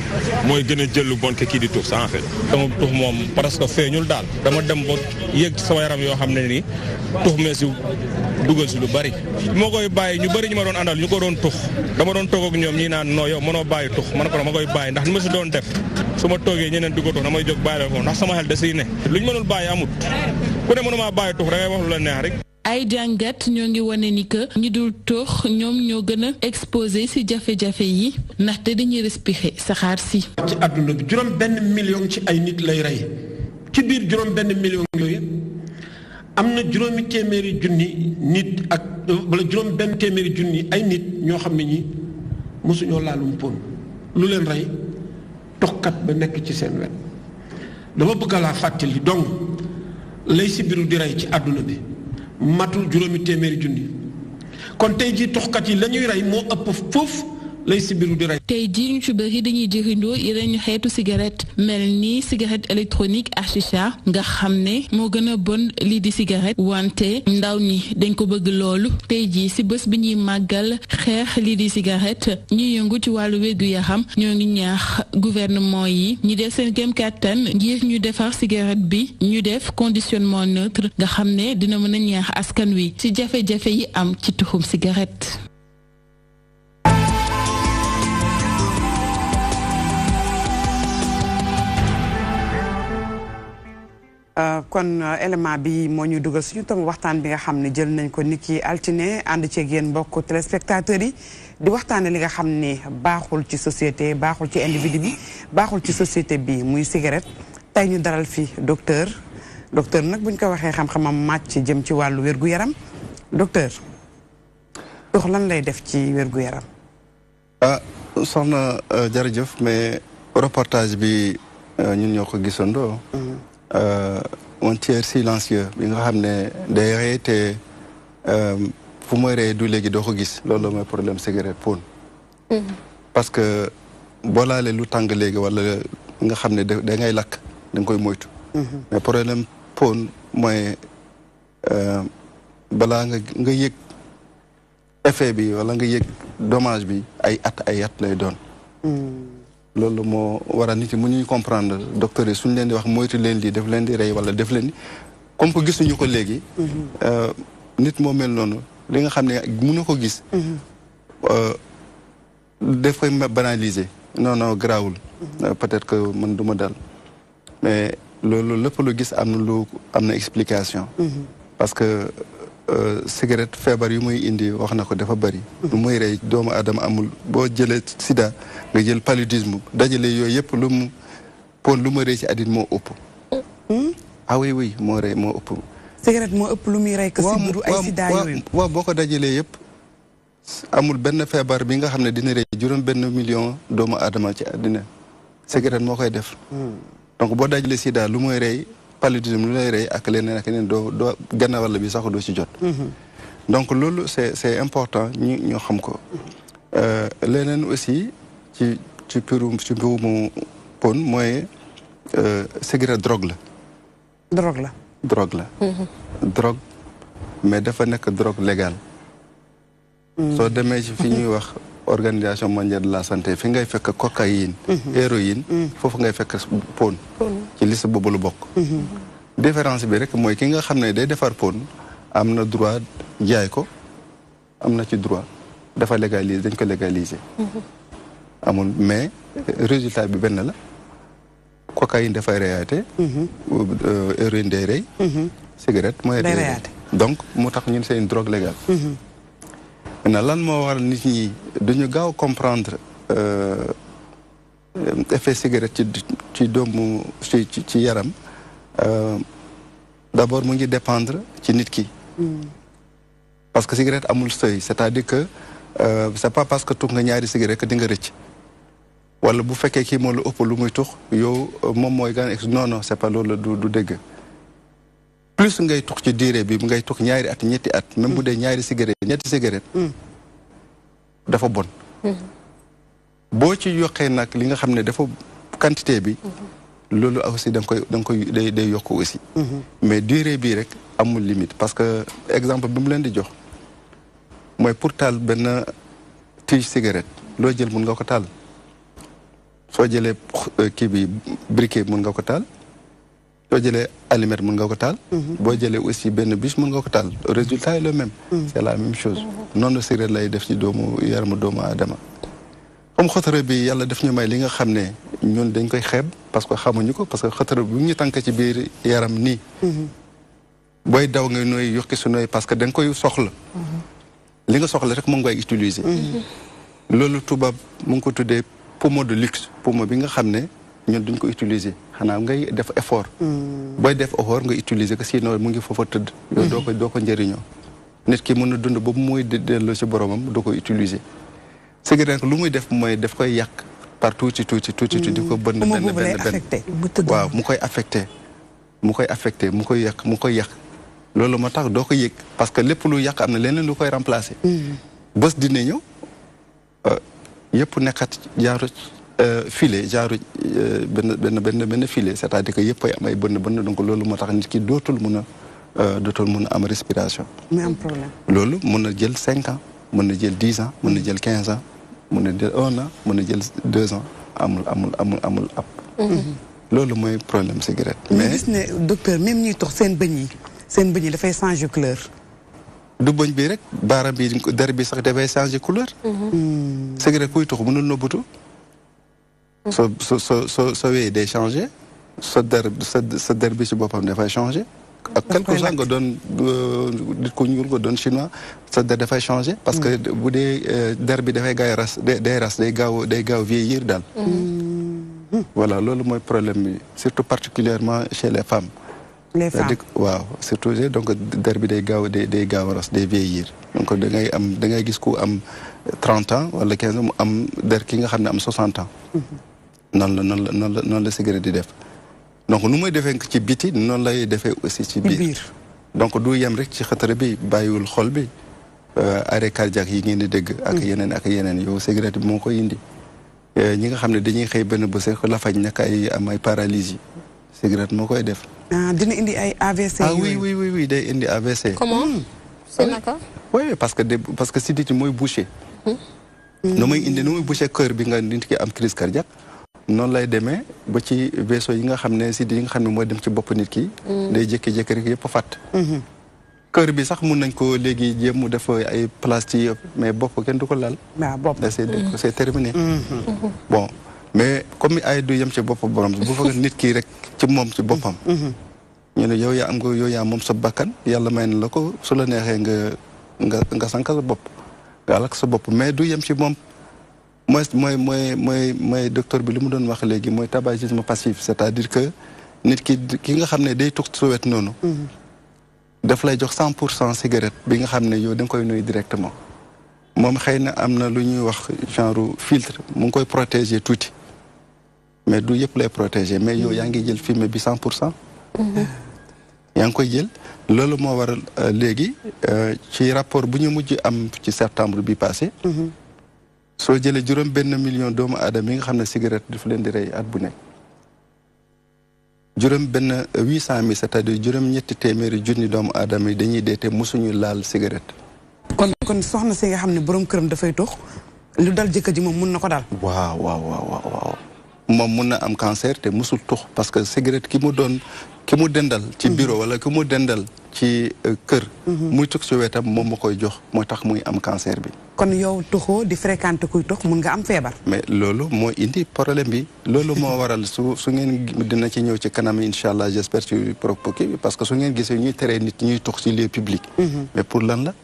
mooy gën a jël lu bon ke kii di tux ça en fait. sama tux moom presque feeñul daal dama dem ba yëg sama yaram yoo xam ne ni tux mee si dugal si lu bari moo koy bàyyi ñu bari ñu ma doon àndal ñu ko doon tux dama doon toog ak ñoom ñi naan non yow mënoo bàyyi tux man ko ma koy bàyyi ndax ni ma si doon def su ma toogee ñeneen di ko tux damay jóg bàyyi la ko ndax sama xel da siy ne luñ mënul bàyyi amut ku ne mënumaa bàyyi tux da ngay wax lu la neex rek. ay jàngat ñoo ngi wane ni que ñi dul toox ñoom ñoo gën a exposé ci jafe-jafe yi ndaxte dañuy respirer saxaar si. ci àdduna bi juróom benn million ci ay nit lay rey ci biir juróom benn million yooyu am na juróomi téeméeri junni nit ak wala juróom benn téeméeri junni ay nit ñoo xam ne ñi mosuñoo laalum pon lu leen rey toxkat ba nekk ci seen wet dama bëgg laa fàttali donc lay si biiru di rey ci àdduna bi. matul juróomi téeméeri junni kon tey jii toxkat yi la ñuy rey moo ëpp foofu lay sibiru di rey. tey jii ñu ci bëri dañuy jëriñoo yeneen xeetu cigarette mel ni cigarette électronique ak chicha nga xam ne moo gën a bon lii di cigarette wante ndaw ñi dañ ko bëgg loolu tey jii ci bés bi ñuy màggal xeex lii di cigarette ñuy yëngu ci wàllu wérgu yaram ñoo ngi ñaax gouvernement yi ñu def seen kéem kàttan ngir ñu defar cigarette bi ñu def conditionnement neutre nga xam ne dina mën a ñaax askan wi ci jafe-jafe yi am ci tuxum cigarette. kon élément bi moo ñu dugal suñu tam waxtaan bi nga xam ne jël nañ ko niki altine ànd ceeg yéen mbokk téléspectateurs yi di waxtaane li nga xam ne baaxul ci société baaxul ci individu bi baaxul ci société bi muy cigarette tey ñu daral fi docteur nag buñ ko waxee xam-xamam màcc jëm ci wàllu wér-gu-yaram docteur tux lan lay def ci wér-gu-yaram. soxna jërëjëf mais reportage bi ñun ñoo ko gisandoo. un tiers silencieux bi nga xam ne day rey te fu muy rey du léegi doo ko gis loolu mooy problème cigarette pon parce que boo laalee lu tàng léegi wala nga xam ne da ngay lakk da nga koy moytu mais problème pon mooy balaa nga yëg effet bi wala nga yëg dommage bi ay at lay doon loolu moo waral nit yi mu ñuy comprendre docteur yi suñu leen di wax moytu leen lii def leen di rey wala def leen di comme que gisuñu ko léegi nit moo mel noonu li nga xam ne mënu ko gis daf koy banaliser non garaawul peut-être que man du ma dal mais loolu lépp lu gis am na explication parce que cigarette feebar yu muy indi wax na ko dafa bëri lu muy rey doomu aadama amul boo jëlee sida nga jël paludisme dajale yooyu yëpp lu mu rey ci àddina moo ëpp oui moo ëpp cigarette moo ëpp lu muy rey que sibiru ay sida yooyu waaw boo ko dajalee yëpp amul benn feebar bi nga xam ne dina rey 1 million doomu aadama ci àddina cigarette moo koy def donc boo dajalee sida lu muy rey paludisme lu lay rey ak leneen doo ganna walla bi sax doo ci jot donc loolu c'est important ñu xam ko leneen aussi ci mbirum pon mooy cigarette drogue mais dafa nekk drogue légale soo demee ci fi ñuy wax organisation mondiale de la santé fi ngay fekk cocaïne héroïne foofu ngay fekk pon ci liste boobu lu bokk différence bi rek mooy ki nga xam ne day defar pon am na droit jaay ko am na ci droit dafa légaliser dañ ko légaliser amul mais résultat bi benn la cocaïne dafay reyaate héroïne day rey cigarette mooy reyaate donc moo tax ñun c'est une drogue légale na lan moo waral nit ñi duñu gaaw comprendre effet cigarette ci doomu ci yaram d'abord mu ngi dépendre ci nit ki parce que cigarette amul seuil c'est-à-dire que c'est pas parce que tux nga ñaari cigarette que di nga rëcc wala bu fekkee kii moo la ëpp lu muy tux yow moom mooy gan non c'est pas loolu du dégg plus ngay tux ci durée bi ngay tux ñaari at ñetti at même bu dee ñaari cigarette ñetti cigarette dafa bon boo ci yokkee nag li nga xam ne dafa quantité bi loolu aussi da nga koy day yokk aussi mais durée bii rek amul limite parce que exemple bi mu leen di jox mooy pour taal benn tige cigarette loo jël mun nga ko taal soo jëlee kii bi briquet mun nga ko taal soo jëlee allumette mun nga ko taal boo jëlee aussi benn bûche mun nga ko taal résultat est le même c'est la même chose noonu cigarette lay def ci yaramu doomu aadama comme xotara bi yàlla def ñu may li nga xam ne ñun dañ koy xeeb parce que xamuñu ko parce que xotara bi ñu tànk ci biir yaram nii booy daw ngay nooy yokki su nooy parce que da nga koy soxla li nga soxla rek mu ngi koy utiliser loolu tubaab mu ngi ko tuddee poumon de luxe poumon bi nga xam ne ñun duñ ko utiliser xanaa ngay def effort booy def effort nga utiliser que sinon mu ngi foofa tëdd yow doo ko njëriñoo nit ki mën na dund boobu muy delloo ci boromam doo ko utiliser cigarette lu muy def mooy daf koy yàq par tuuti di ko bënn benn waaw mu koy affecté mu koy yàq loolu moo tax doo ko yëg parce que lépp lu yàq am na leneen lu koy remplacer bés dina ñëw yëpp nekkat jaaru filet genre benn filet c'est-à-dire que yëpp ay am ay bënn donc loolu moo tax nit ki dootul mun a am respiration. mais am problème. loolu mun na jël 5 ans mun na jël 10 ans mun na jël 15 ans mun na jël 1 an mun na jël 2 ans amul ab. loolu mooy problème cigarette. mais gis ne docteur même ñuy tox seen bëñ yi dafay changer couleur. du bëñ bi rek baaraam bi der bi sax dafay changer couleur. cigarette kuy tox mënul nëbbatu. soo wéy day changer sa der bi ci boppam dafay changer. ak quelque chose nga doon nit ku ñuul nga doon chinois sa der dafay changer. parce que bu dee der bi dafay day gaaw vieillir daal. voilà loolu mooy problème bi surtout particulièrement chez les femmes. les femmes waaw surtout donc der bi day gaaw a ras day vieillir donc da ngay gis ku am 30 ans wala 15 ans mu am der ki nga xam ne am 60 ans. noonu la cigarette di def. donc nu muy defee ci biti noonu lay defee aussi ci biir. donc du yem rek ci xëtër bi bàyyiwul xol bi arrêt cardiaque yi ngeen di dégg. ak yeneen yow cigarette bi moo koy indi. ñi nga xam ne dañuy xëy benn bés rek la faj nekk am ay paralysie cigarette moo koy def. dina indi ay AVC. oui day indi AVC. comment c'est naka. oui parce que sidit yi mooy bouché. nu muy bouché cœur bi nga nit ki am crise cardiaque. noonu lay demee ba ci vaisseau yi nga xam ne sidit yi nga xam ne mooy dem ci bopp nit ki. day jékki-jékki rek yëpp a fàtt. cœur bi sax mun nañ ko léegi jéem mu def ay plastique yëpp mais bopp kenn du ko laal. waaw bopp c'est terminé. bon mais comme ay du yem ci bopp borom bu fekkee nit ki rek ci moom ci boppam. ñu ne yow yaa moom sa bakkan yàlla may na la ko su la neexee nga sànq sa bopp nga alak sa bopp mais du yem ci moom. mooy docteur bi li mu doon wax léegi mooy tabagisme passif c'est-à-dire que nit ki nga xam ne day tux su wet noonu. daf lay jox 100% cigarette bi nga xam ne yow da nga koy nuyu directement moom xëy na am na lu ñuy wax genre filtre mu ngi koy protéger tuuti mais du yëpp lay protéger mais yow yaa ngi jël fumée bi 100%. yaa ngi koy jël loolu moo waral léegi ci rapport bu ñu mujj am ci septembre bi passé. soo jëlee 1 million doomu aadama yi nga xam ne cigarette daf leen di rey at bu nekk 800,000 c'est-à-dire 700,000 doomu aadama yi dañuy dee te mosuñu laal cigarette. kon soxna si nga xam ne borom këram dafay tux lu dal jëkkër ji moom mun na ko dal. waaw moom mun na am cancer te mosul tux parce que cigarette ki mu dendal ci bureau wala ki mu dendal ci kër. muy tux ci wetam moom ma koy jox moo tax muy am cancer bi. kon yow tuxoo di fréquenter kuy tux mun nga am feebar. mais loolu moo indi problème bi loolu moo waral su ngeen dina ci ñëw ci kanam incha allah j'espère ci propos bi parce que su ngeen gisee ñuy teree nit ñuy tux ci lieu public. mais pour lan la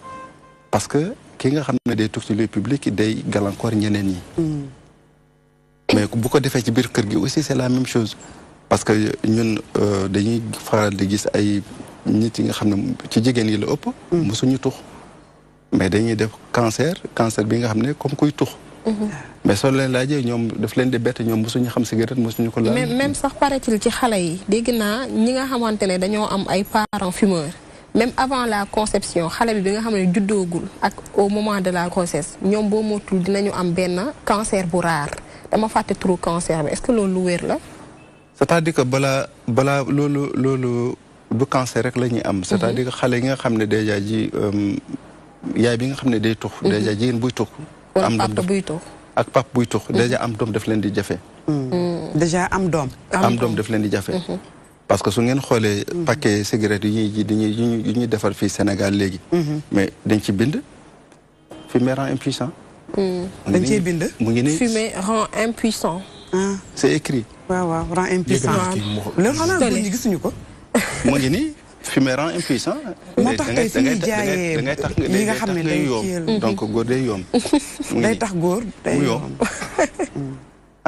parce que ki nga xam ne day tux ci lieu public day gàllankoor ñeneen ñi. mais bu ko defee ci biir kër gi aussi c'est la même chose parce que ñun dañuy faral di gis ay nit yi nga xam ne ci jigéen yi la ëpp. mosuñu tux mais dañuy def cancer bi nga xam ne comme kuy tux. mais soo leen laajee ñoom daf leen di bett ñoom mosuñu xam cigarette mosuñu ko laal. même sax paraît-il ci xale yi dégg naa ñi nga xamante ne dañoo am ay parents fumeurs même avant la conception xale bi nga xam ne juddoogul ak au moment de la grossesse ñoom boo motul dinañu am benn cancer bu rare dama fàtte turu cancer bi est-ce que loolu lu wér la. c'est-à-dire que balaa loolu du cancer rek la ñuy am. c'est-à-dire que xale yi nga xam ne déjà ji yaay bi nga xam ne day tux. déjà jigéen buy tux. am papa buy tux. ak pap buy tux déjà am doom daf leen di jafe. déjà am doom. am doom daf leen di jafe. parce que su ngeen xoolee paquet cigarette yi ñuy defar fii Sénégal léegi. mais dañ ci bind fumer rend impuissant. dañ ciy bind. mu ngi nii fumer rend impuissant. c'est écrit. waaw rend impuissant. loolu xanaa góor ñi gisuñu ko. mu ngi nii fumer rend impuissant. moo tax tey fi ñuy jaayee da ngay tax yi nga xam ne day yoom donc góor day yoom. day tax góor day yoom.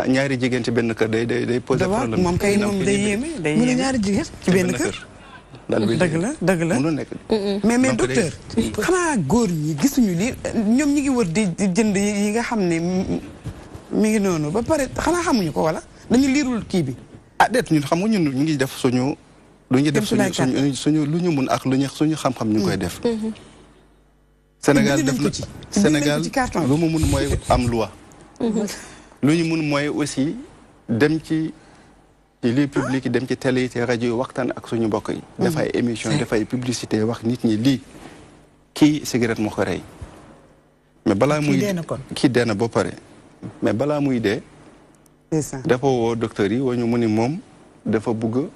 ñaari jigéen ci benn kër day poser problème. moom kay moom day yéeme day yéeme ñaari jigéen ci benn kër. dëgg la mais docteur xanaa góor ñi gisuñu li ñoom ñi ngi wër di jënd yi nga xam ne mi ngi noonu ba pare xanaa xamuñu ko wala dañu liirul kii bi. déet ñun xam nga ñun ñu ngi def suñu. lu ñu def suñu lu ñu mun ak suñu xam-xam ñu ngi koy def. Sénégal def na Sénégal lu mu mun mooy am loi. lu ñu mun mooy aussi dem ci lieu public yi dem ci télé yi te rajo yi waxtaan ak suñu mbokk yi. dafay émission dafay publicité wax nit ñi lii kii cigarette moo ko rey. mais balaa muy kii dee na ba pare mais balaa muy dee. dafa woo docteur yi woo ñu mu ni moom dafa bugg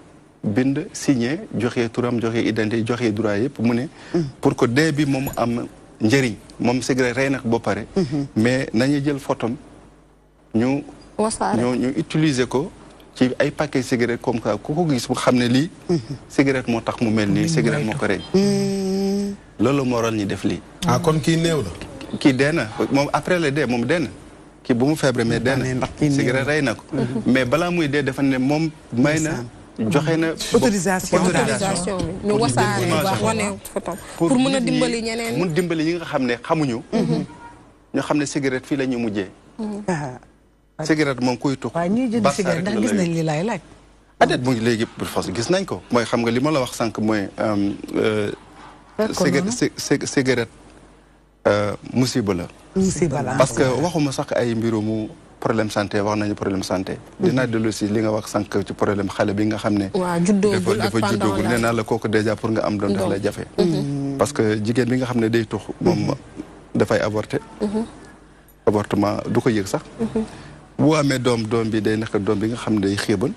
bind signé joxe turam joxe identité joxe droit yëpp mu ne. pour que dee bi moom am njëriñ moom cigarette rey na ko ba pare. mais nañu jël photom ñu utiliser ko ci ay paquet cigarette comme ça ku ko gis mu xam ne lii. cigarette moo tax mu mel nii cigarette moo ko rey. loolu moo waral ñu def lii. ah kon kii néew la. kii dee na moom après la dee moom dee na kii bu mu feebre mais dee na cigarette rey na ko. mais balaa muy dee dafa ne moom may na. joxe na autorisation bi ñu wasaare wax wane photo pour mën a dimbali ñeneen mun dimbali ñi nga xam ne xamuñu. ñu xam ne cigarette fii la ñu mujjee. cigarette moom kuy tux. waaw ñuy jënd cigarette ndax gis nañ li laay laaj. adet mu ngi léegi pour force gis nañ ko mooy xam nga li ma la wax sànq mooy. cigarette musiba la. musiba la parce que waxuma sax ay mbirumu problème santé wax nañu problème santé. dinaa dellu si li nga wax sànq ci problème xale bi nga xam ne. waaw juddoogul ak dafa juddoogul nee naa la kooku déjà pour nga am doom daf lay jafe. parce que jigéen bi nga xam ne day tux moom dafay avorter. avortement du ko yëg sax. bu amee doom bi day nekk doom bi nga xam ne day xiibal.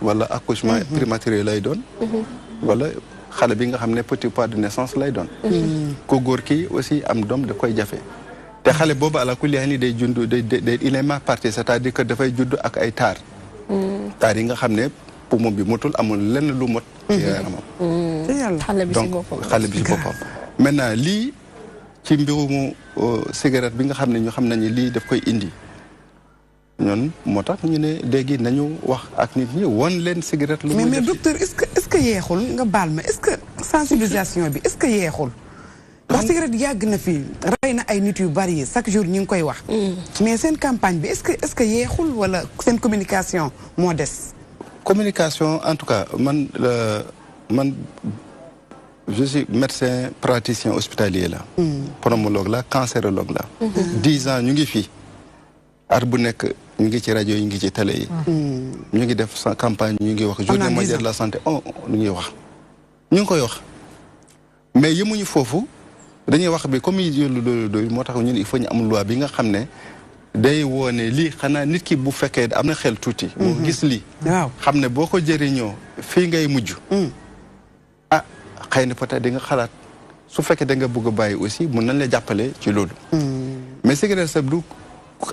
wala accouchement prématuré lay doon. wala xale bi nga xam ne petit pas de naissance lay doon. ko góor kii aussi am doom da koy jafe. te xale boobu ala kulli ni day jund day il est mal parti c'est-à-dire que dafay judd ak ay taar. taar yi nga xam ne poumon bi motul amul lenn lu mot. ci yaramam. donc xale bi si boppam. maintenant lii ci mbirumu cigarette bi nga xam ne ñu xam nañu lii daf koy indi. ñoon moo tax ñu ne léegi nañu wax ak nit ñi won leen cigarette. lu mais docteur est-ce que yeexul nga baal ma est-ce que sensibilisation bi est-ce que yeexul. ndax cigarette yàgg na fi rey na ay nit yu bari chaque jour ñu ngi koy wax. mais seen campagne bi est-ce que yeexul wala seen communication moo des. communication en tout cas man je suis médecin praticien hospitalier la. pneumologue la cancérologue la. 10 ans ñu ngi fii. at bu nekk ñu ngi ci rajo yi ñu ngi ci télé yi. ñu ngi def sa campagne ñu ngi wax journée mondiale de la santé ñu ngi wax. ñu ngi koy wax mais yemuñu foofu dañuy wax bi comme yi moo tax ñun il faut ñu am loi bi nga xam ne day woone lii xanaa nit ki bu fekkee am na xel tuuti. boo gis lii. waaw xam ne boo ko jëriñoo fii ngay mujj. ah xëy na peut-être di nga xalaat su fekkee da nga bëgg a bàyyi aussi mun nañ la jàppale ci loolu. mais cigarette sa du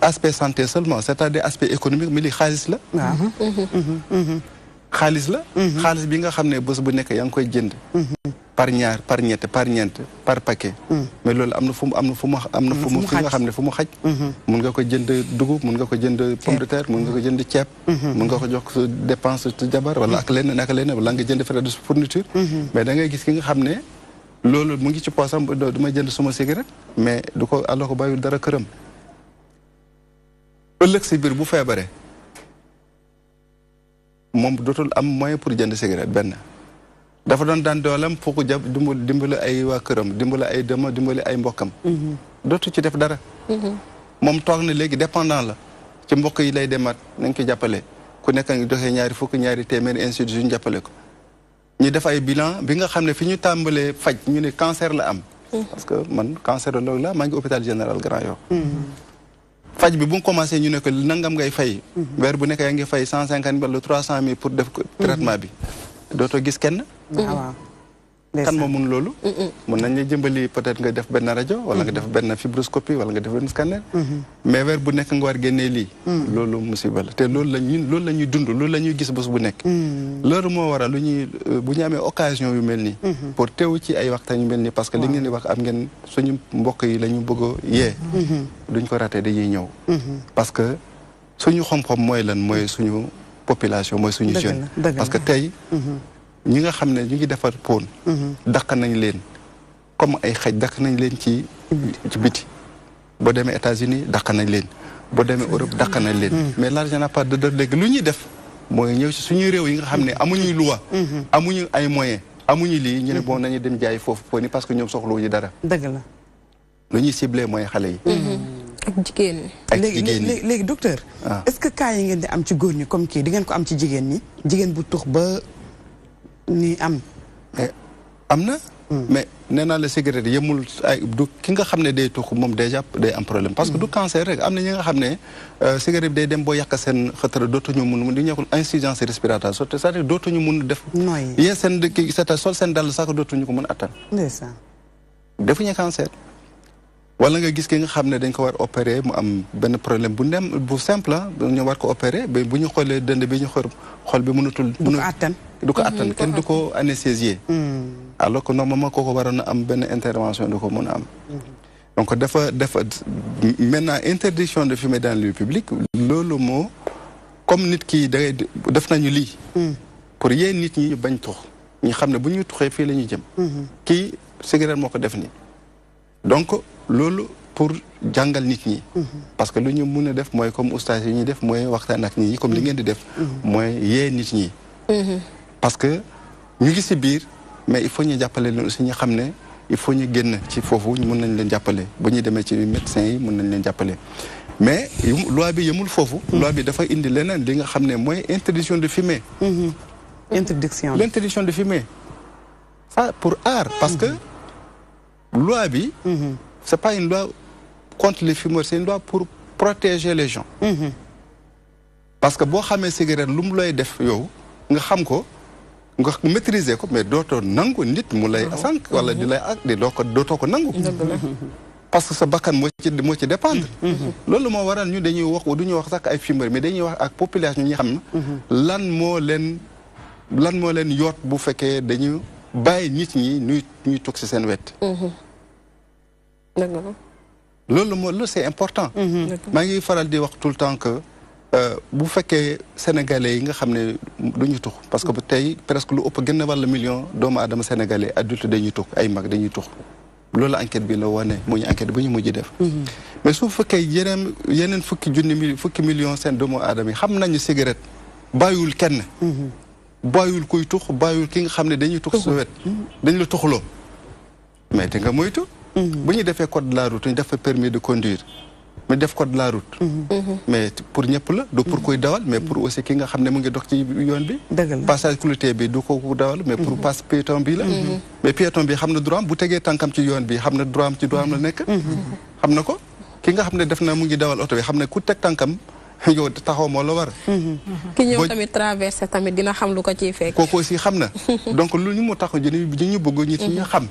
aspect santé seulement c'est-à-dire aspect économique mais li xaalis la. xaalis la. xaalis bi nga xam ne bés bu nekk yaa ngi koy jënd. par ñaar par ñett par ñeent par paquet. mais loolu am na fu mu fi nga xam ne fu mu xaj. mun nga ko jënd dugub mun nga ko jënd pomme de terre mun nga ko jënd ceeb. mun nga ko jox sa dépense sa jabar wala ak leneen wala nga jënd frais de fourniture. mais da ngay gis ki nga xam ne loolu mu ngi ci poosam du ma jënd suma cigarette mais du ko alors ko bàyyul dara këram. ëllëg si biir bu feebaree moom dootul am moyen pour jënd cigarette benn dafa doon daan doolam pour ko dimbali ay waa këram dimbali ay mbokkam. dootu ci def dara. moom toog na léegi dépendant la ci mbokk yi lay demaat nañ ko jàppale ku nekk ngi doxee ñaari fukk ñaari téeméeri institut ñu jàppale ko. ñu def ay bilan bi nga xam ne fi ñu tàmbalee faj ñu ne cancer la am. parce que man cancérologue la maa ngi hôpital général Grand Yoff. faj bi bu mu commencé ñu ne ko nangam ngay fay. weer bu nekk yaa ngi fay 150 wala 300 000 pour def traitement bi. dootoo gis kenn. waaw. kan moo mun loolu. mun nañ la jëmbali peut-être nga def benn rajo wala nga def benn fibroscopie wala nga def benn scanner. mais weer bu nekk nga war génnee lii. loolu musiba la te loolu la ñuy dund loolu la ñuy gis bés bu nekk. loolu moo waral bu ñu amee occasion yu mel nii. pour teew ci ay waxtaan yu mel nii parce que li ngeen di wax am ngeen suñu mbokk yi la ñu bëgg a yee. duñ ko raté dañuy ñëw. parce que suñu xam-xam mooy lan mooy suñu population mooy suñu jeune. parce que tey. ñi nga xam ne ñu ngi defar pon dàq nañ leen comme ay xaj dàq nañ leen ci biti boo demee États-Unis dàq nañ leen boo demee Europe dàq nañ leen mais l'argent n'a pas de léegi lu ñuy def mooy ñëw ci suñuy réew yi nga xam ne amuñuy loi amuñu ay moyens amuñu lii ñu ne bon nañu dem jaay foofu pon yi parce que ñoom soxlawuñu dara dëgg la lu ñuy ciblé mooy xale yi ak jigéen ñi. léegi docteur. est-ce que cas yi ngeen di am ci góor ñi comme kii di ngeen ko am ci jigéen ñi. jigéen bu tux ba ni am. am na. mais nee naa la cigarette yemul ay du ki nga xam ne day tux moom déjà day am problème parce que du cancer rek am na ñi nga xam ne cigarette bi day dem boo yàq seen xëtara dootuñu mun di ñekkul insuffisance respiratoire c'est-à-dire dootuñu mun def yee seen kii c'est-à-dire sol seen dàll sax dootuñu ko mën attan defuñu cancer wala nga gis ki nga xam ne dañ ko war opérer mu am benn problème bu simple ñu war ko opérer ba bu ñu xoolee dënd bi ñu xol bi mënatul du ko attan kenn du ko anesthésier alors que normalement kooku waroon na am benn intervention du ko mën a am donc dafa maintenant interdiction de fumer dans le lieu public loolu moo comme nit ki def nañu lii pour yee nit ñi ñu bañ tux ñu xam ne bu ñuy tuxee fii la ñuy jëm kii cigarette moo ko def nii donc loolu pour jàngal nit ñi parce que lu ñu mun a def mooy comme oustaz yi ñuy def mooy waxtaan ak nit ñi comme li ngeen di def mooy yee nit ñi parce que ñu ngi si biir mais il faut ñu jàppale leen aussi ñu xam ne il faut ñu génn ci foofu mun nañ leen jàppale bu ñuy demee ci médecins yi mun nañ leen jàppale mais loi bi yemul foofu loi bi dafa indi leneen li nga xam ne mooy interdiction de fumer l'interdiction de fumer ça pour aar parce que loi bi c'est pas une loi contre les fumeurs c'est une loi pour protéger les gens parce que boo xamee cigarette lu mu lay def yow nga xam ko nga maîtriser ko mais dootoo nangu nit mu lay sànq wala di lay ak di dootoo ko nangu parce que sa bakkan moo ci dépendre loolu moo waral ñu dañuy wax du ñu wax sax ay fumeurs mais dañuy wax ak population ñi xam na lan moo leen yoot bu fekkee dañu bàyyi nit ñi ñuy toog ci seen wet loolu c'est important maa ngi faral di wax tout le temps que bu fekkee sénégalais yi nga xam ne du ñu tux parce que bu tey presque lu ëpp gën a wàll million doomu aadama sénégalais adulte dañuy tux ay mag dañuy tux loolu enquête bi la wane mu ñu enquête bu ñu mujj def mais su fekkee yeneen fukki million seen doomu aadama yi xam nañu cigarette bàyyiwul kenn bàyyiwul kuy tux bàyyiwul ki nga xam ne dañuy tux su wet dañu la tuxloo mais te nga moytu bu ñu defee code de la route ñu def permis de conduire mais def code de la route mais pour ñëpp la du pour kuy dawal mais pour aussi ki nga xam ne mu ngi dox ci yoon bi passage clouté bi du ko dawal mais pour passe piéton bi la mais piéton bi xam na droit bu tegee tànkam ci yoon bi xam na droit am ci droit am la nekk xam na ko ki nga xam ne def na mu ngi dawal oto bi xam ne ku teg tànkam yow taxaw moo la war ki ñëw tamit traversé tamit dina xam lu ko ciy fekk kooku aussi xam na donc lu ñu mu tax ñu bëgg nit ñi xam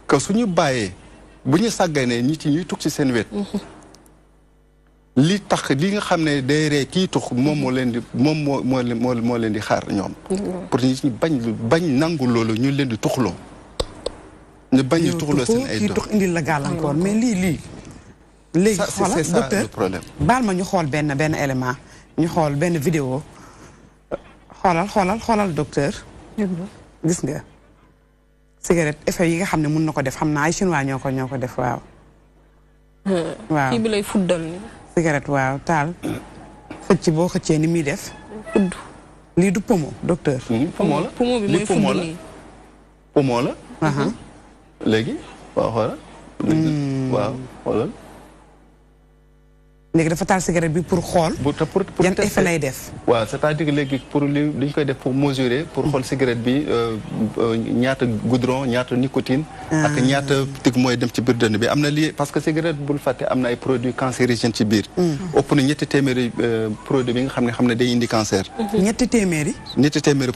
que suñu bàyyee bu ñu sàgganee nit ñi ñuy tux ci seen wet li tax li nga xam ne day ree kii tux moom moo leen di xaar ñoom pour nit ñi bañ nangu loolu ñu leen di tuxloo ñu bañ ñu tuxloo seen ay doom kii tux indil la gàllankoor mais lii léegi xoolal docteur baal ma ñu xool benn élément ñu xool benn vidéo xoolal docteur gis nga cigarette effet yi nga xam ne mun na ko def xam naa ay chinois ñoo ko def waaw kii bi lay fuddal ni cigarette waaw taal xëcc boo xëccee ni muy def fudd lii du pomo docteur pomo bi mooy fudd nii pomo la léegi waaw xoolal waaw xoolal léegi dafa taal cigarette bi pour xool yan effet lay def waaw c'est-à-dire léegi pour li ñu koy def pour mesurer pour xool cigarette bi ñaata goudron ñaata nicotine ak ñaata tig mooy dem ci biir dënn bi am na lii parce que cigarette bul fàtte am na ay produits cancérigènes ci biir ëpp na ñetti téeméeri produit bi nga xam ne day indi cancer ñetti téeméeri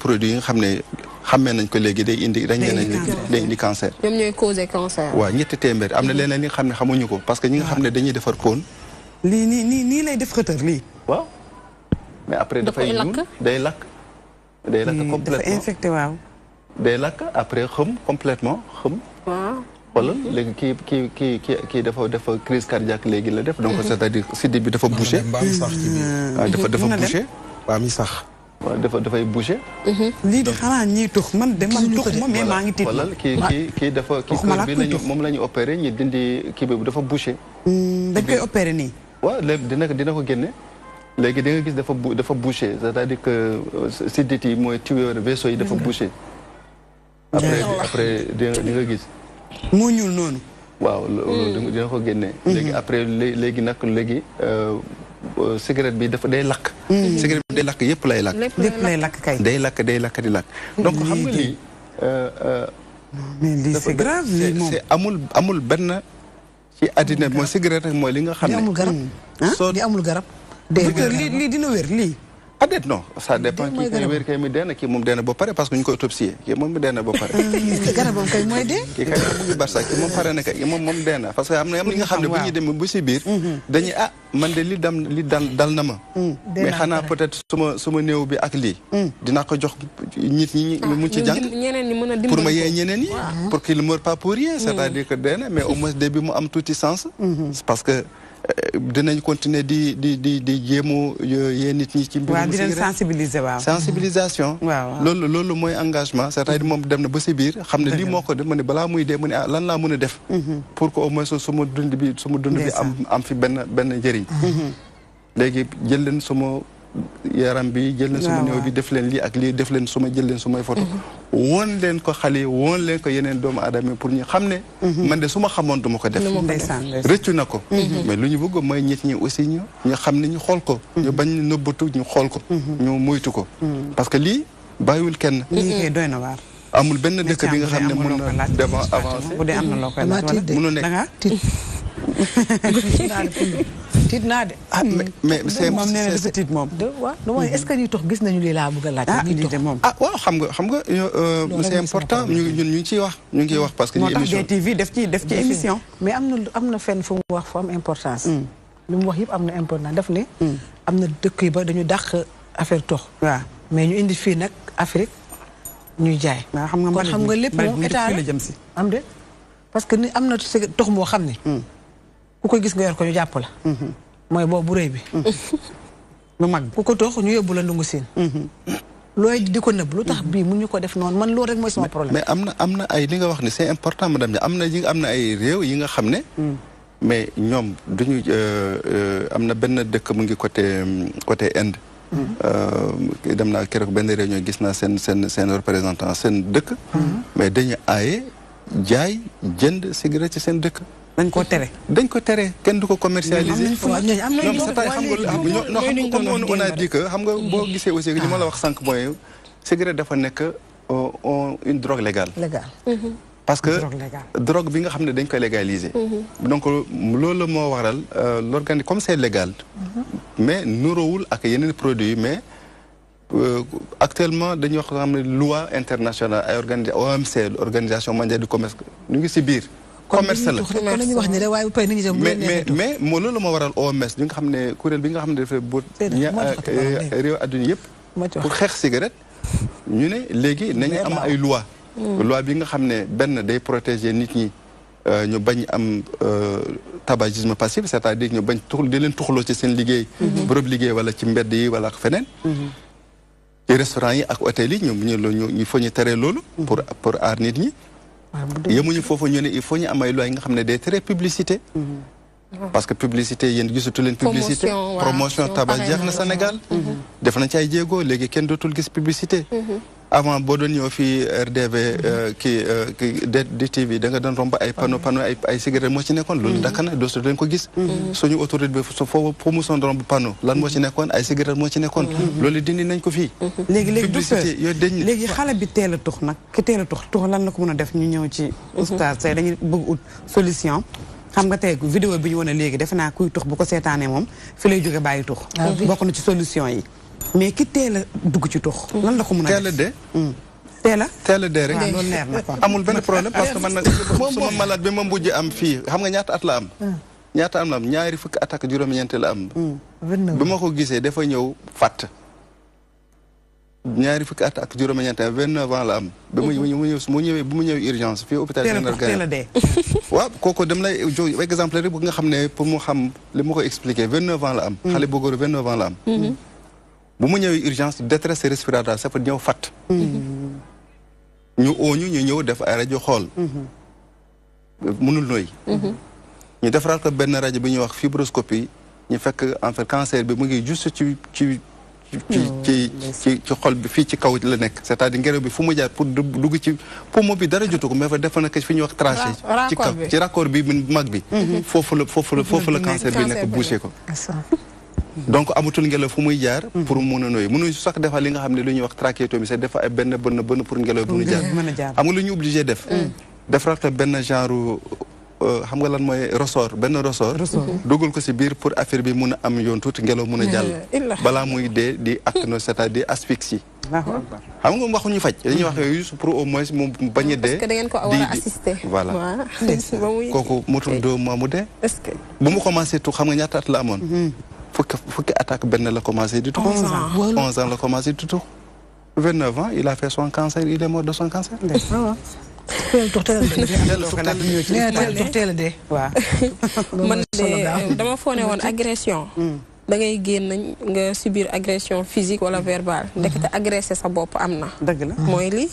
produit yi nga xam ne xammee nañ ko léegi day indi cancer ñoom ñooy causé cancer waaw ñetti téeméeri am na leneen li nga xam ne xamuñu ko parce que ñi nga xam ne dañuy defar koon lii nii lay def xëtër lii waaw mais après dafay ñuul day lakk complètement dafa infecté waaw day lakk après xëm complètement xëm xoolal léegi kii dafa crise cardiaque léegi la def donc c'est-à-dire siddi bi dafa bouché dafa bouché waa mi sax waaw dafay bouché lii di xanaa ñiy tux man tux ma mais maa ngi tiit xoolal kii dafa bi lañu moom la ñu opéré ñi dindi kii bi dafa bouché dañ koy opéré nii waaw léegi dina ko génne léegi di nga gis dafa bouché c'est-à-dire que siddit yi mooy tuyau vaisseau yi dafa bouché après di nga gis moo ñuul noonu waaw loolu dina ko génne. léegi après léegi nag léegi cigarette bi dafa day lakk. cigarette bi day lakk yëpp lay lakk. lépp lay lakk kay. day lakk di lakk. donc xam nga lii. mais lii c'est grave lii moom c'est amul benn ci àddina mooy cigarette rek mooy li nga xam ne. amul garab. soo di amul garab. lii dina wér lii. déet non ça dépend kii kay wér kay mi dee na kii moom dee na ba pare parce que ñu koy autopsie kii moom mi dee na ba pare. garabam kay mooy dee. kii kay mu ngi barsa kii moom pare na kay moom dee na parce que am na li nga xam ne bu ñuy demee bu si biir. dañuy man de li dal na ma. mais xanaa peut-être suma néew bi ak lii. dinaa ko jox nit ñi mu ci jàng. ñeneen ñi mën a dimbali pour ma yee ñeneen ñi. pour qu'il ne meure pas pour rien. c'est-à-dire que dee na mais au moins début mu am tuuti sens. parce que. dinañ continuer di jéemu yee nit ñi ci mbirum di leen sensibiliser waaw sensibilisation loolu mooy engagement c'est-à-dire moom dem na ba si biir xam ne lii moo ko def ma ne balaa muy dee mu ne lan laa mën a def pour que au moins suma dund bi am fi benn njëriñ léegi jël leen suma yaram bi jël leen suma néew bi def leen lii ak lii def leen jël leen sumay photo woon leen ko xale yi woon leen ko yeneen doomu aadama pour ñu xam ne man de su ma xamoon du ma ko def rëccu na ko mais lu ñu bëgg mooy nit ñi aussi ñu xam ne ñu xool ko ñu bañ nëbbatu ñu xool ko ñu moytu ko parce que lii bàyyiwul kenn lii kay doy na waar amul benn dëkk bi nga xam ne mën na dem avancé bu dee am na loo koy laaj wala mënu nekk tiit naa de. mais c'est moom nee na dafa tiit moom. waaw est-ce que ñuy tox gis nañu lii laa bëgg a laaj. lii de moom. waaw xam nga c'est important ñun ñu ngi ciy wax. ñu ngi wax parce que. moo tax DTV def ci émission. mais am na fenn fu mu wax fu am importance. li mu wax yëpp am na importance daf ne. am na dëkk yi ba dañu dàq affaire tox. waaw mais ñu indi fii nag Afrique ñuy jaay. waaw xam nga kon xam nga lépp moom état la jëm si. am de parce que ni am na tox moo xam ne. ku ko gis nga yor ko ñu jàpp la. mooy boobu bu rëy bi. lu mag ku ko tox ñu yóbbu la ndungu siin. looy di ko nëbb lu tax bii mun ñu ko def noonu man loolu rek mooy sama problème. mais am na ay li nga wax ne c'est important madame Dia am na ay réew yi nga xam ne. mais ñoom duñu am na benn dëkk mu ngi côté Inde. dem naa keroog benn réunion gis naa seen représentant seen dëkk. mais dañu aaye jaay jënd cigarette ci seen dëkk. dañ ko tere kenn du ko commercialiser. ñoom xam nga on a dit que xam nga boo gisee aussi li ma la wax sànq mooy cigarette dafa nekk une drogue légale. parce que drogue bi nga xam ne dañ koy légaliser. donc loolu moo waral comme c'est légal. mais nuroowul ak yeneen produits mais actuellement dañuy wax xam ne loi internationale ay OMC organisation mondiale du commerce ñu ngi si biir. commerce la mais moo loolu moo waral OMS bi nga xam ne kuréel bi nga xam ne dafa bu réew adduna yëpp pour xeex cigarette ñu ne léegi nañu am ay loi bi nga xam ne benn day protéger nit ñi ñu bañ am tabagisme passif c'est-à-dire ñu bañ di leen tuxloo ci seen liggéey bërëb liggéey wala ci mbedd yi wala feneen ci restaurant yi ak hôtel yi ñu faut ñu teree loolu pour aar nit ñi yemuñu foofu ñu ne il faut ñu am ay loi yi nga xam ne day tere publicité parce que publicité yéen gisatu leen publicité promotion tabac jeex na Sénégal def nañ ci ay jéego léegi kenn dootul gis publicité avant boo doon ñëw fii RDV DTV da nga doon romb ay panneau ay cigarette moo ci nekkoon loolu dakk na dootu leen ko gis suñu autorité bi foo musoon romb panneau lan moo ci nekkoon ay cigarette moo ci nekkoon loolu dindi nañ ko fii léegi publicité yooyu dañ léegi xale bi teel a tux nag ki teel a tux lan la ko mën a def ñu ñëw ci oustaz tey dañuy bëgg ut solution xam nga tey vidéo bi ñu wane léegi defe naa kuy tux bu ko seetaanee moom fi lay jóge bàyyi tux bokk na ci solution yi mais ki teel a dugg ci tux lan la ko mën a def teel a dee rek loolu leer na kon amul benn problème parce que man nag suma malade bi ma mujj am fii xam nga ñaata at la am ñaari fukki at ak juróom-ñeent la am bi ma ko gisee dafa ñëw fàtt ñaari fukki at ak juróom-ñeent 29 ans la am ba mu ñëwee urgence fii hôpital général Gaïndé waaw kooku dem lay jox exemple rek bu nga xam ne pour mu xam li ma ko expliquer 29 ans la am xale bu góor 29 ans la am bu mu ñëwee urgence détresse respiratoire ça fa ñëw fàtt ñu ñëw def ay rajo xool mënul nooy ñu defaraat ko benn rajo bi ñuy wax fibroscopie ñu fekk en fait cancer bi mu ngi juste ci xol bi fii ci kaw la nekk c'est-à-dire ngelaw bi fu mu jaar pour dugg ci poumon bi dara jotu ko mais fa defa nekk fi ñuy wax trachée ci kaw ci raccord bi mag bi foofu la cancer bi nekk bouché ko donc amatul ngelaw fu muy jaar pour mun a nooyi mënuñu sax defal li nga xam ne lu ñuy wax trachéotomie c'est dafa ay benn pour ngelaw bu ñu jaar xam nga lu ñu obligé def defaraat benn genre xam nga lan mooy ressort dugal ko si biir pour affaire bi mun a am yoon tuuti ngelaw mun a jàll balaa muy dee di actino c'est-à-dire asphyxie xam nga waxuñu faj dañuy wax yooyu juste pour au moins mu bañ a dee parce que da ngeen ko war a assister voilà kooku motul 2 mois mu dee bu mu commencé tu xam nga ñaata at la amoon fukki attaque benn la commencé di tux 11 ans la commencé di tux 29 ans il a fait son cancer il est mort de son cancer man de dama foone woon agression da ngay génn nga subir agression physique wala verbale ndekete agressé sa bopp am na dëgg la mooy lii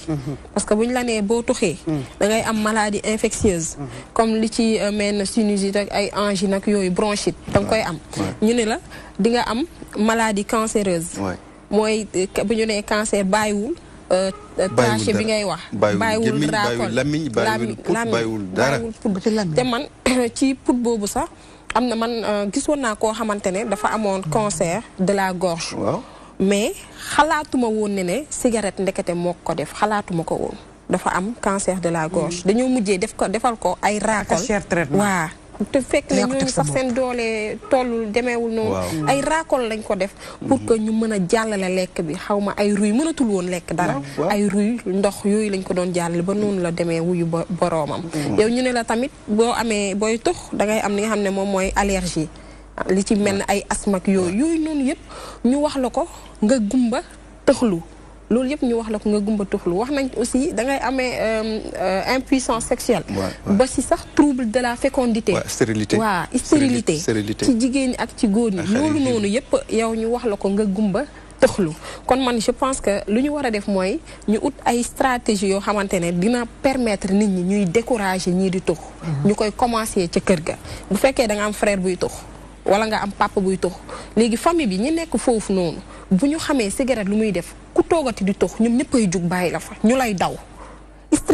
parce que bu ñu la nee boo tuxee da ngay am maladie infectieuse comme li ci mel na sinusite ak ay angine ak yooyu bronchite da nga koy am ñu ne la di nga am maladie cancéreuse mooy bu ñu nee cancer bàyyiwul traché bi ngay wax bàyyiwul raakol lamiñ bàyyiwul dara te man ci put boobu sax am na man gisoon naa koo xamante ne dafa amoon cancer de la gorge mais xalaatuma woon ne cigarette ndekete moo ko def xalaatuma ko woon dafa am cancer de la gorge dañoo mujjee defal ko ay raakol waa te fekk ne ñooñu sax seen doole tollul demeewul noonu ay raakol lañ ko def pour que ñu mën a jàllale lekk bi xaw ma ay ruy mënatul woon lekk dara ay ruy ndox yooyu lañ ko doon jàllale ba noonu la demee wuyu boroomam yow ñu ne la tamit booy tux da ngay am li nga xam ne moom mooy allergie li ci mel ne ay asthme ak yooyu noonu yëpp ñu wax la ko nga gumba tëxlu loolu yëpp ñu wax la ko nga gumba tuxlu wax nañ aussi da ngay amee impuissance sexuelle ba si sax trouble de la fécondité stérilité stérilité ci jigéen ñi ak ci góor ñi loolu noonu yëpp yow ñu wax la ko nga gumba tëxlu kon man je pense que lu ñu war a def mooy ñu ut ay stratégie yoo xamante ne dina permettre nit ñi ñuy décourager ñii di tux ñu koy commencer ca kër ga bu fekkee da nga am frère buy tux wala nga am papa buy tux léegi famille bi ñi nekk foofu noonu bu ñu xamee cigarette lu muy def ku toogati di tux ñoom ñëppay jug bàyyi la fa ñu lay daw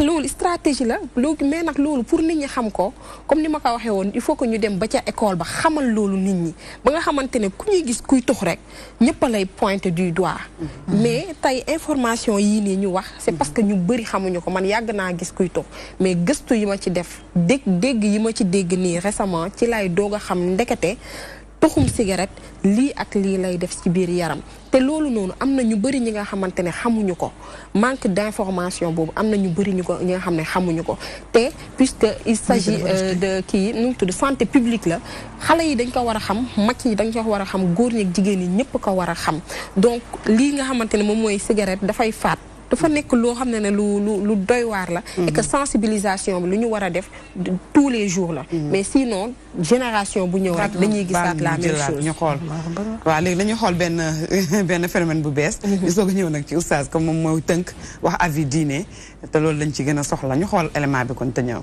loolu stratégie la loolu mais nag loolu pour nit ñi xam ko comme ni ma ko waxee woon il faut que ñu dem ba ca école ba xamal loolu nit ñi ba nga xamante ne ku ñuy gis kuy tux rek ñëpp a lay pointer du doigt mais tey information yii nii ñu wax c'est parce que ñu bëri xamuñu ko man yàgg naa gis kuy tux mais gëstu yi ma ci def dégg yi ma ci dégg nii récemment ci lay doog a xam ndekete tuxum cigarette lii ak lii lay def ci biir yaram te loolu noonu am na ñu bëri ñi nga xamante ne xamuñu ko manque d'information boobu am na ñu bëri ñi nga xam ne xamuñu ko te puisque il s'agit de kii nu mu tudd santé publique la xale yi dañ ko war a xam mag yi dañ ko war a xam góor ñi ak jigéen ñi ñëpp ko war a xam donc lii nga xamante ne moom mooy cigarette dafay faat dafa nekk loo xam ne lu doy waar la et que sensibilisation bi lu ñu war a def tous les jours la mais sinon génération bu ñëw rek dañuy gisaat la même chose ñu xool waaw léegi dañuy xool benn phénomène bu bees ñu soog a ñëw nag ci oustaz comme moom mooy tënk wax avis diine te loolu lañ ci gën a soxla ñu xool élément bi kon te ñëw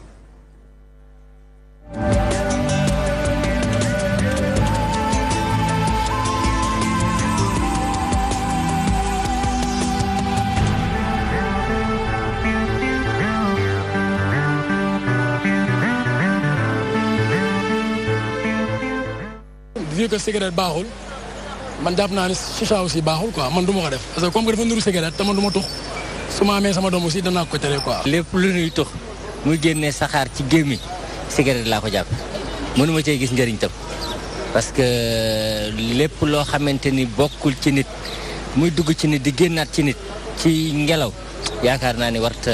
vu que cigarette baaxul man jàpp naa ne chicha aussi baaxul quoi man du ma ko def parce que comme que dafa nuru cigarette te man du ma tux su ma amee sama doom aussi danaa ko tere quoi. lépp lu ñuy tux muy génnee saxaar ci gémmi cigarette laa ko jàpp mënuma cee gis njëriñ tam parce que lépp loo xamante ni bokkul ci nit muy dugg ci nit di génnaat ci nit ci ngelaw yaakaar naa ni warta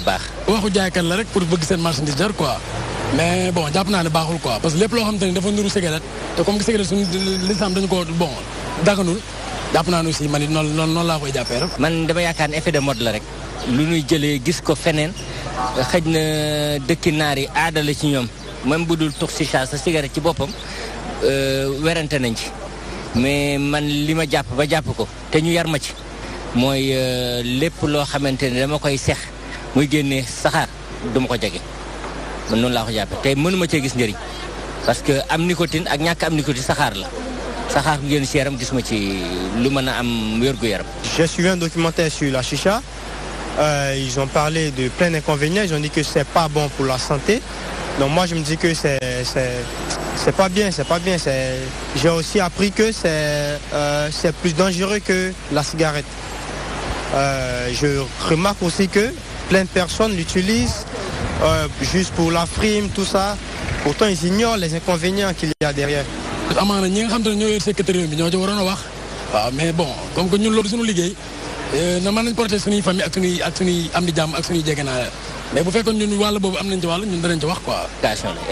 baax. waxu jaaykat la rek pour bëgg seen marchandise jar quoi. mais bon jàpp naa ne baaxul quoi parce que lépp loo xamante ni dafa nuru cigarette te comme que cigarette suñu lislam dañu ko bon daganul jàpp naa ne aussi man it noonu laa koy jàppee rek. man dama yaakaar ne effet de mode la rek lu ñuy jëlee gis ko feneen xëj na dëkki naar yi aada la ci ñoom même bu dul tux chicha sa cigarette ci boppam werante nañ ci mais man li ma jàpp ba jàpp ko te ñu yar ma ci mooy lépp loo xamante ne dama koy sex muy génnee saxaar duma ko jege. man noonu laa ko jàppe te mënuma cee gis njëriñ parce que am nicotine ak ñàkk am nicotine saxaar la saxaar gu génn ci yaram gisuma ci lu mën a am wérgu yaram. J'ai suivi un documentaire sur la chicha. Ils ont parlé de plein d'inconvénients. Ils ont dit que c'est pas bon pour la santé. Donc moi je me dis que c'est pas bien, c'est pas bien. J'ai aussi appris que c'est plus dangereux que la cigarette. Je remarque aussi que plein de personnes l'utilisent juste pour la frime, tout ça. Pourtant ils ignorent les inconvénients qu'il y a derrière. amaana ñi nga xam te ne ñoo yor secrétaire bi ñoo ci waroon a wax waaw mais bon comme que ñun loolu suñu liggéey na mën nañ protéger suñuy famille ak suñuy am di jàmm ak suñuy jegenaale mais bu fekkoon ñun wàll boobu am nañ ci wàll ñun danañ ci wax quoi.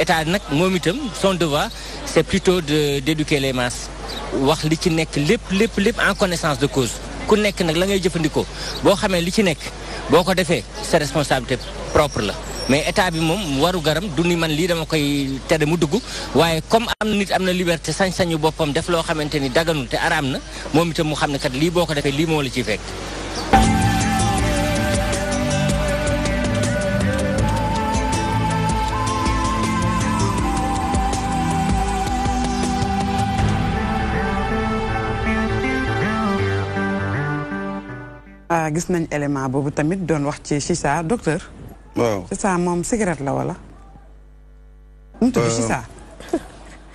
état nag moom itam son devoir c'est plutôt d'éduquer les masses wax li ci nekk lépp en connaissance de cause ku nekk nag la ngay jëfandikoo boo xamee li ci nekk boo ko defee sa responsabilité propre la. mais état bi moom waru garam du ni man lii dama koy tere mu dugg waaye comme am na nit am na liberté sañ-sañu boppam def loo xamante ni daganul te araam na moom itam mu xam ne kat lii boo ko defee lii moo la ciy fekk. gis nañ élément boobu tamit doon wax ci chicha docteur. waaw chicha moom cigarette la wala. mu tudd chicha.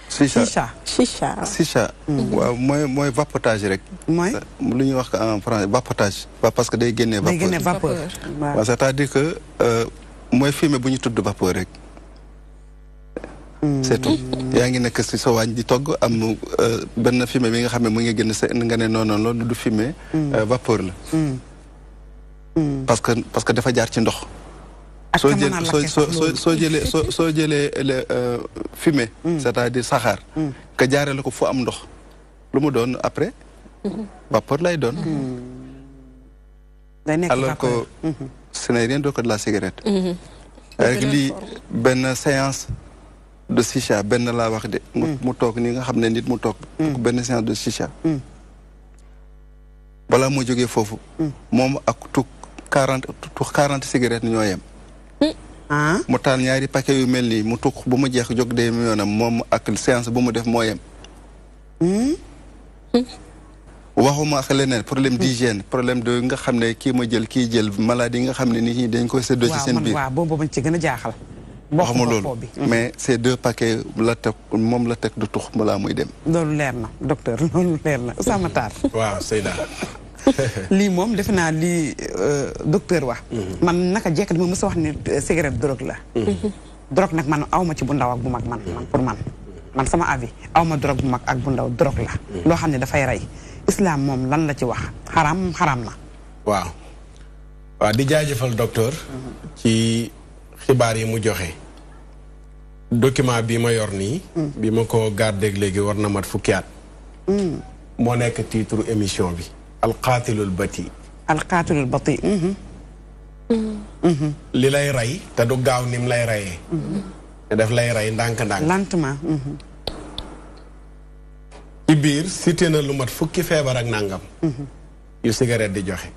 chicha. waaw mooy vapotage rek. mooy lu ñuy wax en français vapotage. parce que day génnee vapeur. day génnee vapeur. waaw c'est-à-dire que mooy fumée bu ñu tudd vapeur rek. c'est tout yaa ngi nekk si sa waañ di togg am benn fumée bi nga xam ne mu ngi génn sa nga ne non loolu du fumée. vapeur la. parce que dafa jaar ci ndox. soo jëlee fumée. c'est-à-dire saxaar. nga jaarale ko fu am ndox. lu mu doon après. vapeur lay doon. alors que ce n'est rien d'autre que de la cigarette. avec lii benn séance de chicha benn laa wax de. mu toog ni nga xam ne nit mu toog. benn séance de chicha. balaa moo jógee foofu. moom ak tux 40 cigarettes ñoo yem. mu taal ñaari paquet yu mel nii mu tux bu mu jeex jóg de yoonam moom ak séance bu mu def moo yem. waxuma ak leneen problème d'hygiène problème de nga xam ne kii ma jël kii jël maladie nga xam ne nit ñi dañ koy séddoo ci seen biir. waaw boobu ma ci gën a jaaxal. waxuma loolu mais ces 2 paquets la teg moom la teg du tux balaa muy dem. loolu leer na docteur loolu leer na Ousama Tar. waaw Seyda. lii moom defe naa lii docteur wax. man naka jekk dama mës a wax ni cigarette drogue la. drogue nag man awma ci bu ndaw ak bu mag man pour man sama avis awma drogue bu mag ak bu ndaw drogue la. loo xam ne dafay rey. islam moom lan la ci wax xaraam na. waaw di jaajëfal docteur. ci xibaar yi mu joxe. document bi ma yor nii. bi ma ko gardé léegi war na mat fukki at. moo nekk titre émission bi. alqaatilul bati. alqaatilul bati. li lay rey te du gaaw ni mu lay reyee. te daf lay rey ndànk-ndànk. lentement. ci biir cité na lu mat fukki feebar ak nangam. yu cigarette di joxe.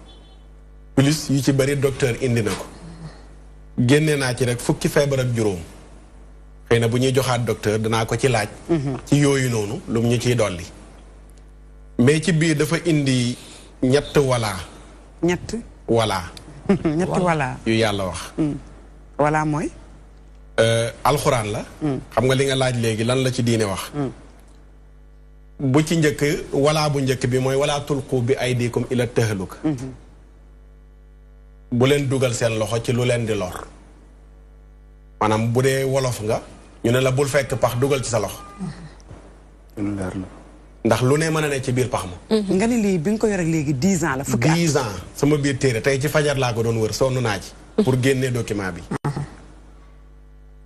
plus yu ci bari docteur indi na ko. génne naa ci rek fukki feebar ak juróom. xëy na bu ñuy joxaat docteur danaa ko ci laaj. ci yooyu noonu lu mu ñu ciy dolli. mais ci biir dafa indi ñett wala. ñett wala. yu yàlla wax. wala mooy. alxuraan la. xam nga li nga laaj léegi lan la ci diine wax. bu ci njëkk wala bu njëkk bi mooy wala tulqu bi aydikum ila tahluka. bu leen dugal seen loxo ci lu leen di lor. maanaam bu dee wolof nga ñu ne la bul fekk pax dugal ci sa loxo. ndax lu ne mën a ne ci biir pax ma. nga ni lii bi nga ko yor ak léegi 10 ans la. fukki at 10 ans sama biir téere tey ci fajar laa ko doon wër sonn naa ci. pour génnee document bi.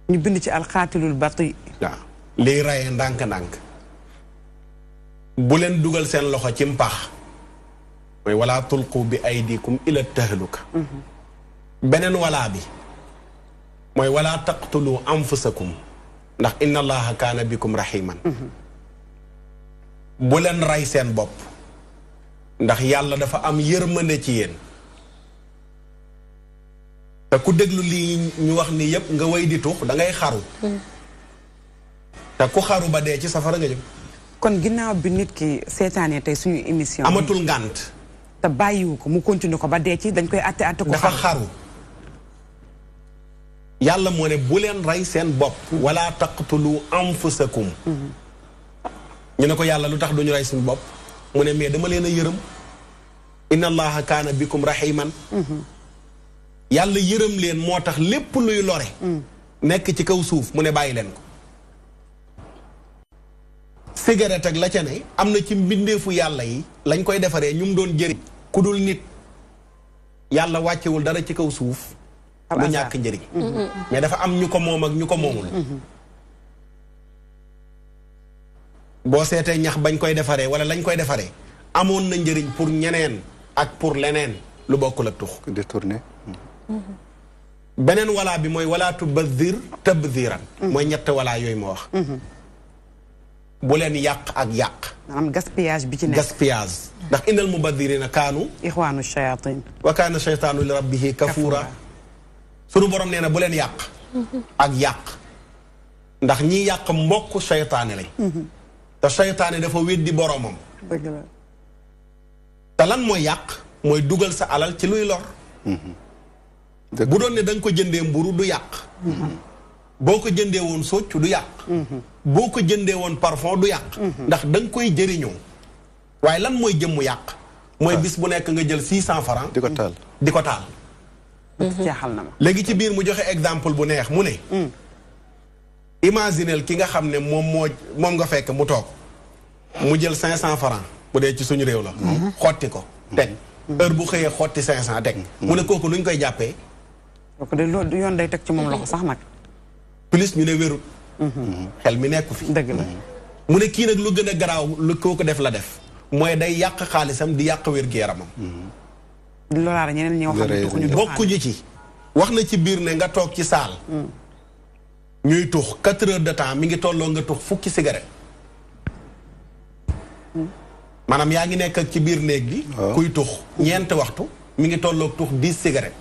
ñu bind ci alxaatilul bati. waaw liy rayee ndànk-ndànk. bu leen dugal seen loxo ci mpax. mooy wala tulqu bi aydikum ila tahluka. beneen walaa bi. mooy wala taqtulu anfusakum. ndax inna allaha kaana bikum rahiman. bu leen rey seen bopp. ndax yàlla dafa am yërmande ci yéen. te ku déglu lii ñu wax ni yépp nga way di tux da ngay xaru. te ku xaru ba dee ci safara nga jëm. kon ginnaaw bi nit ki seetaanee tey suñu émission. amatul ngànt. te bàyyiwu ko mu continuer ko ba dee ci dañ koy atte ko. dafa xaru. yàlla moo ne bu leen rey seen bopp. wala taqtulu anfusakum. ñu ne ko yàlla lu tax duñu rey suñu bopp. mu ne mais dama leen a yërëm. inna allaha kaana bikum rahiman. yàlla yërëm leen moo tax lépp luy lore. nekk ci kaw suuf mu ne bàyyi leen ko. cigarette ak la ca ne am na ci mbindeefu yàlla yi lañ koy defaree ñu mu doon jëriñ. ku dul nit yàlla wàccewul dara ci kaw suuf. lu ñàkk njëriñ. mais dafa am ñu ko moom ak ñu ko moomul. boo seetee ñax bañ koy defaree wala lañ koy defaree amoon na njëriñ pour ñeneen ak pour leneen lu bokkul ak tux. détourné. beneen walaa bi mooy walaa tubazir tabziran. mooy ñett walaa yooyu ma wax. bu leen yàq ak yàq. maanaam gaspillage bi ci nekk. gaspillage ndax innal mubazirina kaanu. ixwaanu shayatin. wa kaana shaytaanu li rabbihi kafuura. sunu borom nee na bu leen yàq. ak yàq. ndax ñi yàq mbokk shaytaane lañ. te shaytaane dafa weddi boromam. dëgg la. te lan mooy yàq mooy dugal sa alal ci luy lor. bu doon ne da nga ko jëndee mburu du yàq. boo ko jëndee woon socc du yàq. boo ko jëndee woon parfum du yàq. ndax da nga koy jëriñoo. waaye lan mooy jëmmu yàq. mooy bis bu nekk nga jël 600 francs. di ko taal di ko taal. jaaxal na ma. léegi ci biir mu joxe exemple bu neex mu ne. imaginel ki nga xam ne moom nga fekk mu toog. mu jël 500 francs bu dee ci suñu réew la. xotti ko teg. heure bu xëyee xotti 500 teg. mu ne kooku nuñ koy jàppee. kooku de loolu yoon day teg ci moom loxo sax nag. plus ñu ne wérut. xel mi nekku fi. dëgg la. mu ne kii nag lu gën a garaaw lu kooku def la def. mooy day yàq xaalisam di yàq wér-gu-yaramam. loolaa ñeneen ñoo xam ne tuxuñu bokkuñu ci. wax na ci biir ne nga toog ci saal. ñuy tux 4 heures de temps mi ngi tolloo nga tux fukki cigarette. maanaam yaa ngi nekk ak ci biir néeg bi. kuy tux ñeenti waxtu mi ngi tolloog tux 10 cigarette.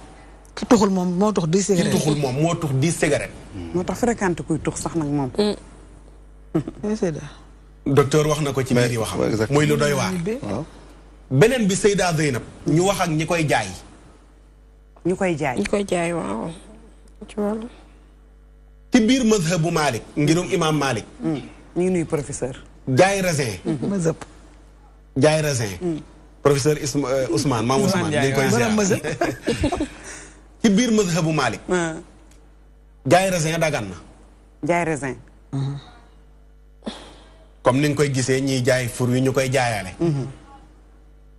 ki tuxul moom moo tux 10 cigarette. ki tuxul moom moo tux 10 cigarette. moo tax fréquente kuy tux sax nag moom. docteur wax na ko ci biir yi waxam. muy lu doy waar. beneen bi Seyda Zeynab ñu wax ak ñi koy jaay. ñu koy jaay. ñu koy jaay waaw. ci biir mazhabu Malik ngirum imam Malik. ñu ngi nuyu professeur. jaay raisin. mazhab. jaay raisin. professeur Ousmane Maam Ousmane ñu ngi koy ziar. ci biir mazhabu Malik. jaay raisin dagan na. jaay raisin. comme ni nga koy gisee ñiy jaay fur wi ñu koy jaayaale.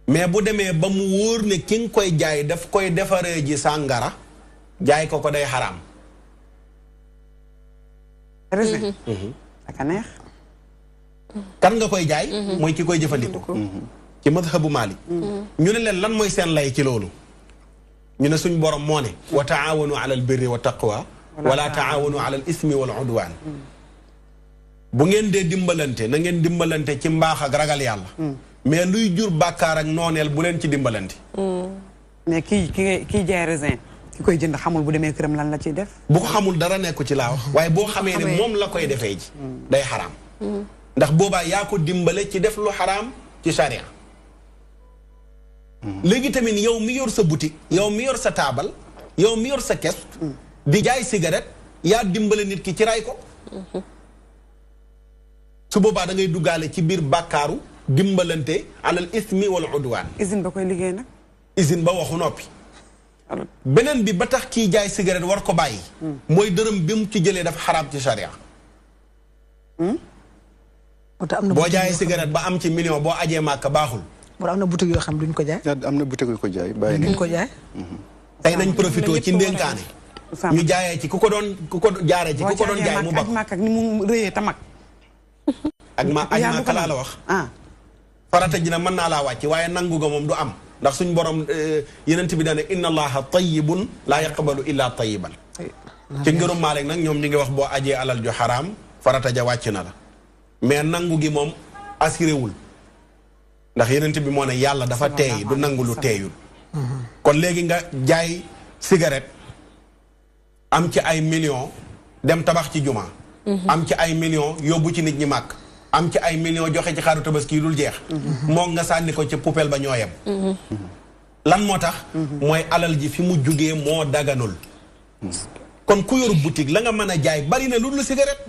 mais bu demee ba mu wóor ne ki nga koy jaay daf koy defaree ji sàngara jaay ko day xaraam. raisin. ak a neex. kan nga koy jaay. mooy ki koy jëfandikoo. ci madhabu Maalik. ñu ne leen lan mooy seen lay ci loolu. ñu ne suñ borom moo ne. wa taawanu ala al birri wa taqwa. wala taawanu ala al ismi wal udwaan. bu ngeen dee dimbalante na ngeen dimbalante ci mbaax ak ragal yàlla. mais luy jur bàkkaar ak nooneel bu leen ci dimbalante. mais kii jaay raisin ki koy jënd xamul bu demee këram lan la ciy def. bu ko xamul dara nekku ci laa wax. waaye boo xamee ne moom la koy defee ji. day xaraam. ndax boobaa yaa ko dimbale ci def lu xaraam ci charia. léegi tamit yow mi yor sa boutique yow mi yor sa taabal yow mi yor sa kes. di jaay cigarette yaa dimbale nit ki ci ray ko. su boobaa da ngay duggaale ci biir bàkkaaru dimbalante alal ismi wal udwaan. usine ba koy liggéey nag. usine ba waxu noppi. beneen bi ba tax kii jaay cigarette war ko bàyyi. mooy dërëm bi mu ci jëlee dafa xaraam ci charia. boo jaayee cigarette ba am ci million boo ajee màkk baaxul. wala am na boutique yoo xam duñ ko jaay. am na boutique yu ko jaay bàyyi nañ ko jaay. tey nañ profité ci ndénkaane. ñu jaayee ci ku ko doon jaaree ci ku ko doon jaay mu baax. ak màkk ak ni mu rëyee ta mag. ak màkk laa la wax. farata ji na mën naa laa wàcc waaye nangu ga moom du am. ndax suñ borom yenent bi daane inna allaha tayyibun laa yaqbalu illa tayyiban. ci ngërum Maalik nag ñoom ñu ngi wax boo ajee alal ju xaraam farata ja wàcc na la. mais nangu gi moom assuré wul. ndax yenent bi moo ne yàlla dafa teey du nangu lu teeyul. kon léegi nga jaay cigarette am ci ay millions dem tabax ci juma. am ci ay millions yóbbu ci nit ñi màkk. am ci ay millions joxe ci xaru tabaski dul jeex moom nga sànni ko ci poubelle ba ñooyam lan moo tax mooy alal ji fi mu jugee moo daganul kon ku yor boutique la nga mën a jaay bari na lu dul cigarette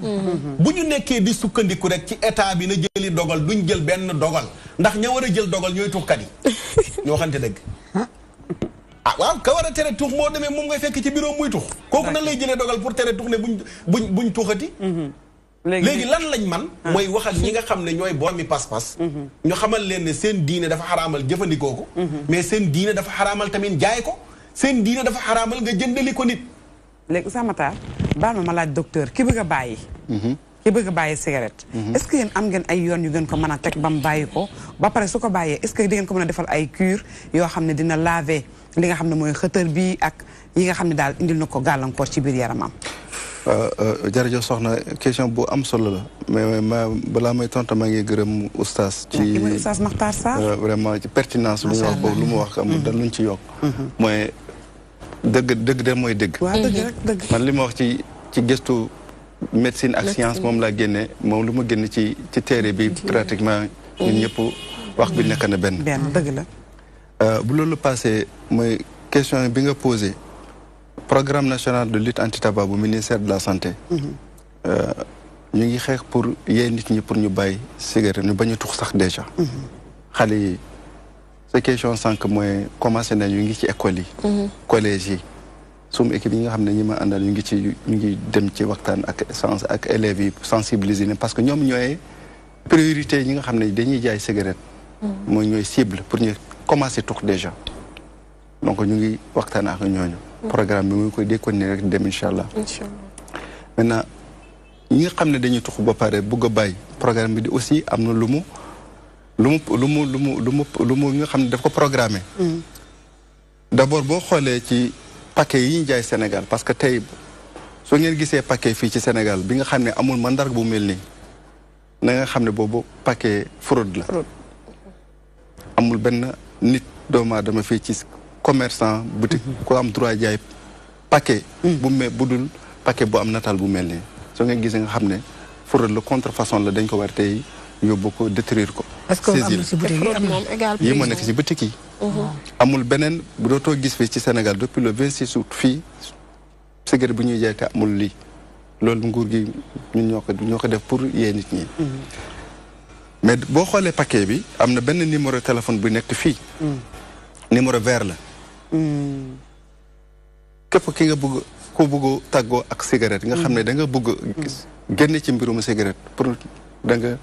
bu ñu nekkee di sukkandiku rek ci état bi na jëli dogal duñ jël benn dogal ndax ña war a jël dogal ñooy tuxkat yi ñoo xamante dëgg ah waaw ka war a tere tux moo demee moom ngay fekk ci bureau muy tux kooku nan lay jëlee dogal pour tere tux ne buñ tuxati léegi lan lañ man mooy wax ak ñi nga xam ne ñooy boromi pas-pas ñu xamal leen ne seen diine dafa xaraamal jëfandikoo ko mais seen diine dafa xaraamal tamit jaay ko seen diine dafa xaraamal nga jëndali ko nit léegi Oustaz Makhtar baal ma laaj docteur ki bëgg a bàyyi ki bëgg a bàyyi cigarette est-ce que yéen am ngeen ay yoon yu ngeen ko mën a teg ba mu bàyyi ko ba pare su ko bàyyee est-ce que di ngeen ko mën a defal ay cure yoo xam ne dina laver li nga xam ne mooy xëtër bi ak yi nga xam ne daal indil na ko gàllankoor ci biir yaramam jërëjëf soxna question bu am solo la mais balaa may tontu maa ngi gërëm oustaz ci Oustaz Makhtar Sarr vraiment ci pertinence lu mu wax boobu lu mu wax amul da luñ ci yokk mooy dëgg de mooy dëgg man li ma wax ci gëstu médecine ak science moom laa génne moom lu ma génn ci téere bi pratiquement ñun ñëpp wax bi nekk na benn dëgg la bu loolu passé mooy question bi nga posé programme national de lutte anti-tabac bu ministère de la santé ñu ngi xeex pour yee nit ñi pour ñu bàyyi cigarette ñu bañ a tux sax déjà xale yi sa question sànq mooy commencé na ñu ngi ci école yi collège yi sum équipe yi nga xam ne ñi ma àndal ñu ngi dem ci waxtaan ak élèves yi sensibiliser parce que ñoom ñooy priorité ñi nga xam ne dañuy jaay cigarette mooy ñooy cible pour ñu commencer tux déjà donc ñu ngi waxtaan ak ñooñu programme bi mu ngi koy déconné rek dem incha allah maintenant ñi nga xam ne dañuy tux ba pare bugg a bàyyi programme bi di aussi am na lu mu nga xam ne daf ko programmé d'abord boo xoolee ci paquet yi ñu jaay Sénégal parce que tey soo ngeen gisee paquet fii ci Sénégal bi nga xam ne amul mandarga bu mel nii na nga xam ne boobu paquet fraude la amul benn nit doomu aadama fii ci commerçant boutique ku am droit jaay paquet bu dul paquet bu am nataal bu mel nii soo ngeen gisee nga xam ne fraude la contrefaçon la dañ ko war tey yóbbu ko détruire ko yi moo nekk ci boutique yi amul beneen bu dootoo gis fii ci Sénégal depuis le 26 août fii cigarette bu ñuy jaay te amul lii loolu nguur gi ñun ñoo ko def pour yee nit ñi mais boo xoolee paquet bi am na benn numéro téléphone bu nekk fii numéro vert la képp ki nga bëgg ku bëgg tàggoo ak cigarette nga xam ne da nga bëgg génne ci mbirum cigarette pour da nga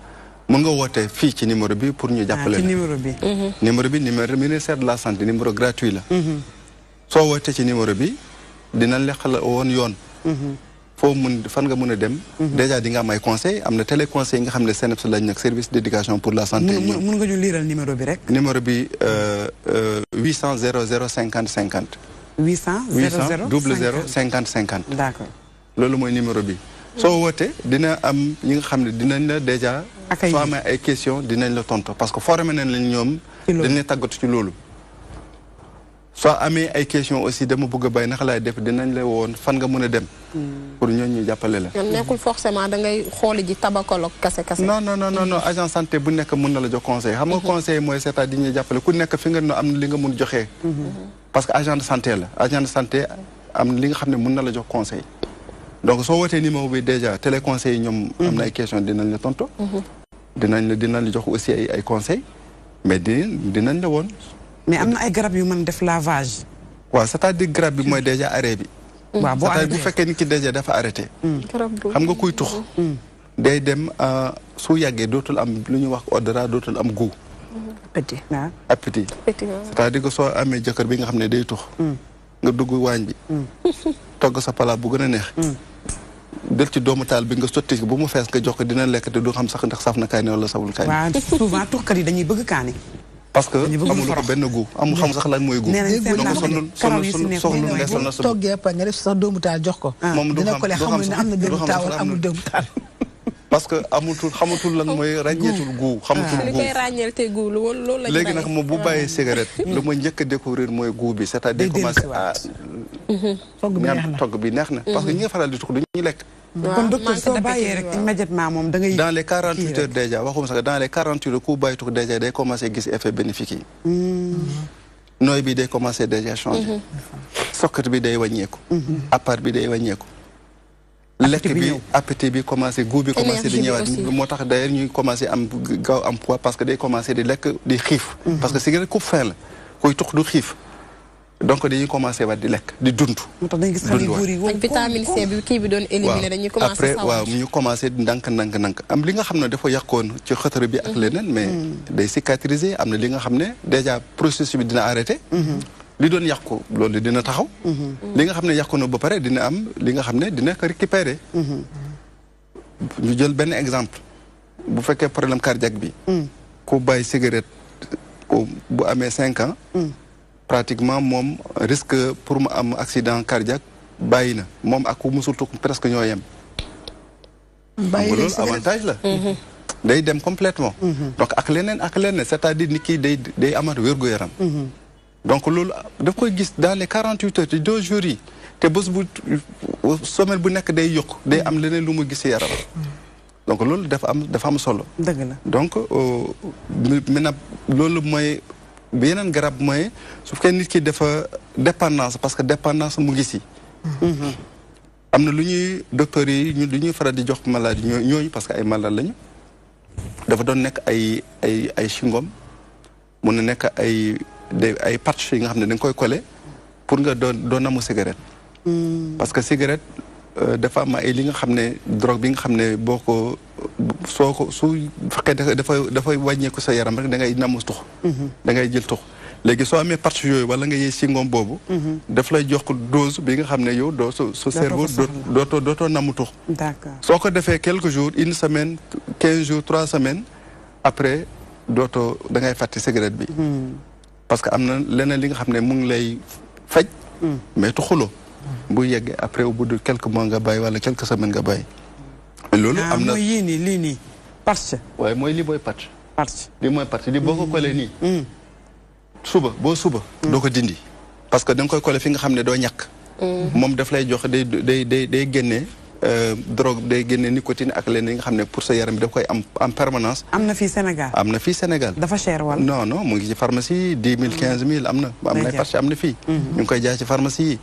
mën nga woote fii ci numéro bi pour ñu jàppale la numéro bi numéro ministère de la santé numéro gratuit la soo wootee ci numéro bi dinañ la xala woon yoon foo mun fan nga mën a dem déjà di nga am ay conseil am na téléconseil yi nga xam ne CNEPS lañ nag service d'éducation pour la santé mën nga ñu liiral numéro bi rek numéro bi 800 00 50 50 800 00 50 50 d'accord loolu mooy numéro bi soo wootee dina am ñi nga xam ne dinañ la déjà soo amee ay question dinañ la tontu parce que formé nañ lañ ñoom dañ la tàggatu ci loolu soo amee ay question aussi dama bëgg a bàyyi naka laay def dinañ la woon fan nga mën a dem pour ñooñu ñu jàppale la nekkul forcément da ngay xooli ji tabacologue kase non agent santé bu nekk mën na la jox conseil xam nga conseil mooy c'est-à-dire ñu jàppale ku nekk fi nga no am na li nga mun joxee parce que agent de santé la agent de santé am li nga xam ne mën na la jox conseil donc soo wootee numéro bi déjà téléconseil yi ñoom am na ay question dinañ la tontu dinañ la jox aussi ay conseil mais dinañ la woon mais am na ay garab yu mën def lavage waaw c'est-à-dire garab bi mooy déjà arrêt bi waaw c'est-à-dire bu fekkee nit ki déjà dafa arrêté xam nga kuy tux day dem su yàggee dootul am lu ñuy wax odorat dootul am goût appétit c'est-à-dire que soo amee jëkkër bi nga xam ne day tux nga dugg waañ bi togg sa plat bu gën a neex del ci doomu taal bi nga sotti bu mu fees nga jox ko dina lekk te du xam sax ndax saf na kaani wala saful kaani waaw souvent tuxkat yi dañuy bëgg kaani parce que amul ko benn goût amul xam sax lan mooy goût donc soxlu ndeesal na sa toggee pa nga def sax doomu taal jox ko moom du dina ko le xamul ne am na doomu taal wala amul doomu taal parce que xamatul lan mooy ràññeetul goût xamatul goût li koy ràññeel te goût loolu la léegi nag moom bu bàyyee cigarette lu ma njëkk a découvrir mooy goût bi c'est-à-dire commencé à ñaan togg bi neex na parce que ñi nga faral di tux du ñuy lekk kon docteur soo bàyyee rek immédiatement moom da ngay. dans les 48 heures déjà waxuma sax dans les 48 heures ku bàyyi tux déjà day commencé gis effet bénéfique yi. nooy bi day commencé déjà changer. sokkat bi day wàññeeku. appart bi day wàññeeku. lekk bi appétit bi commencé goût bi commencé di ñëwaat moo tax d'ailleurs ñuy commencé am gaaw am poids parce que day commencé di lekk di xiif. parce que cigarette coupe faim la kuy tux du xiif. donc dañuy commencé waat di lekk di dund. moo tax dañuy gis xale yu góor yi ak vitamine C bi kii bi doon éliminer dañuy commencé après waaw ñu commencé ndànk am li nga xam ne dafa yàqoon ci xëtër bi ak leneen mais day cicatriser am na li nga xam ne déjà processus bi dina arrêté. li doon yàqu loolu dina taxaw. li nga xam ne yàqu na ba pare dina am li nga xam ne dina ko récupérer. ñu jël benn exemple bu fekkee problème cardiaque bi. ku bàyyi cigarette bu amee 5 ans. pratiquement moom risque pour mu am accident cardiaque bàyyi na moom ak ku musul tukk presque ñoo yem. bàyyi loolu avantage la. day dem complètement donc ak leneen c'est-à-dire nit ki day amat wér-gu-yaram. donc loolu daf koy gis dans les 48 heures te 2 jours yi te bés bu semaine bu nekk day yokk day am leneen lu mu gis yaram. donc loolu dafa am solo. dëgg la donc maintenant loolu mooy. bi yeneen garab mooy su fekkee nit ki dafa dépendance parce que dépendance mu ngi si. am na lu ñuy docteurs yi lu ñuy faral di jox maladie ñooñu parce que ay malade lañu. dafa doon nekk ay chewing-gum mun na nekk ay patch yi nga xam ne da nga koy coller pour nga doon namu cigarette. parce que cigarette dafa am ay li nga xam ne drogue bi nga xam ne boo ko su fekkee dafay wàññeeku sa yaram rek da ngay namu tux. da ngay jël tux léegi soo amee patch yooyu wala nga yee si ngoom boobu. daf lay jox dose bi nga xam ne yow sa cerveau dootoo namu tux. d'accord soo ko defee quelques jours 1 semaine 15 jours 3 semaines après dootoo da ngay fàtte cigarette bi. parce que am na leneen li nga xam ne mu ngi lay faj. mais tuxuloo. bu yeggee après au bout de quelques mois nga bàyyi wala quelques semaines nga bàyyi. loolu am na mooy yii nii lii nii patch. waaye mooy lii booy patch. patch lii mooy patch lii boo ko colee nii. suba doo ko dindi. parce que da nga koy coller fi nga xam ne doo ñàkk. moom daf lay jox day génnee drogue day génnee nicotine ak leneen yi nga xam ne pour sa yaram bi daf koy am en permanence. am na fii Sénégal. dafa cher wala. non mu ngi ci pharmacie 10 000 15 000 am na. am na patch am na fii. ñu ngi koy jaay ci pharmacie yi.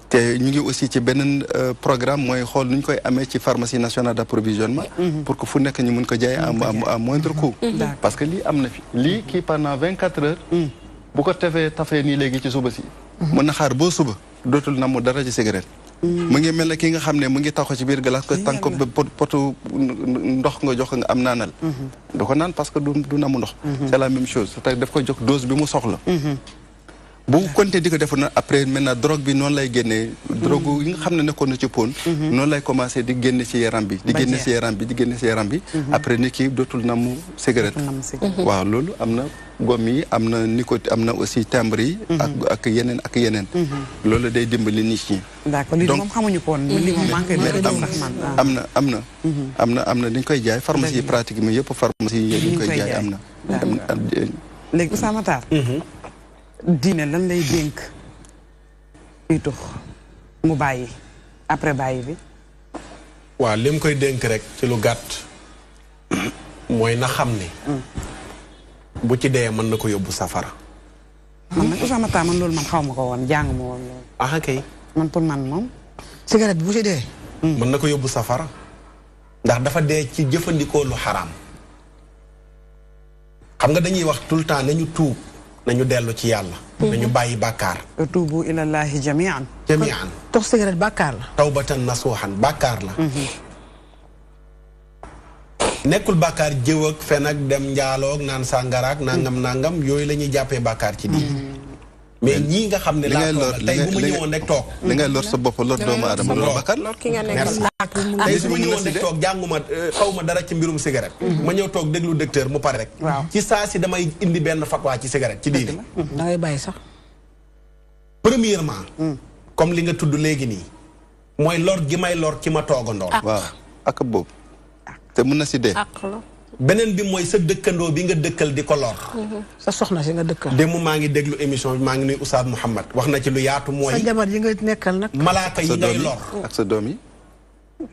te ñu ngi aussi ci beneen programme mooy xool nu ñu koy amee ci pharmacie nationale d'approvisionnement. pour que fu nekk ñu mun ko jaay à moindre coût. parce que lii am na fi lii kii pendant 24 heures. bu ko tafee nii léegi ci suba si. mën na xaar boo suba dootul namu dara ci cigarette. mu ngi mel ne ki nga xam ne mu ngi taxaw ci biir glace ko tànk ko potu ndox nga jox nga am naanal. du ko naan parce que du namu ndox. c'est la même chose te daf koy jox dose bi mu soxla. bu continuer di ko def na après maintenant drogue bi noonu lay génnee. drogue yi nga xam ne nekkoon na ci pon. noonu lay commencé di génne ci yaram bi. di génne ci yaram bi. après nit ki dootul namu cigarette. waaw loolu am na gomme yi am na nicotine am na aussi timbre yi. ak yeneen. loolu day dimbali nit ñi. d'accord lii moom xamuñu ko woon. lii moom manqué am na dañ koy jaay pharmacie yi pratiquement yëpp pharmacie yi dañ koy jaay am na. léegi Ousama Matar. diine lan lay dénk kuy tux mu bàyyi après bàyyi bi. waaw li mu koy dénk rek ci lu gàtt mooy na xam ne. bu ci dee mën na ko yóbbu safara. man nag Ousama Matar man loolu man xaw ma ko woon jàng ma woon loolu. ah kay. man pour man moom. cigarette bi bu ci dee. mën na ko yóbbu safara. ndax dafa dee ci jëfandikoo lu xaraam. xam nga dañuy wax tout le temps nañu tuub. nañu dellu ci yàlla. nañu bàyyi bàkkaar. tuubu ilallahi jamian. tox cigarette bàkkaar la. tawbatan nasuhan bàkkaar la. nekkul bàkkaar jëw ak fen ak dem njaaloog naan sàngaraak nangam yooyu la ñuy jàppee bàkkaar ci diine. mais ñii nga xam ne laa toogal tey bu ma ñëwoon rek toog. li ngay lor sa bopp lor doomu aadama loolu bàkkaar la. tey su ma ñëwoon rek toog jànguma xaw ma dara ci mbirum cigarette. ma ñëw toog déglu docteur mu pare rek. ci saa si damay indi benn fatwa ci cigarette ci diine. da ngay bàyyi sax. premièrement. comme li nga tudd léegi nii. mooy lor gi may lor ki ma toogandoon. waaw ak boobu. te mën na si dee. beneen bi mooy sa dëkkandoo bi nga dëkkal di ko lor. sa soxna si nga dëkkal. démb maa ngi déglu émission bi maa ngi nuyu Oustaz Mouhamed wax na ci lu yaatu mooy. sa jabar yi nga nekkal nag. malaaka yi ngay lor ak sa doom yi.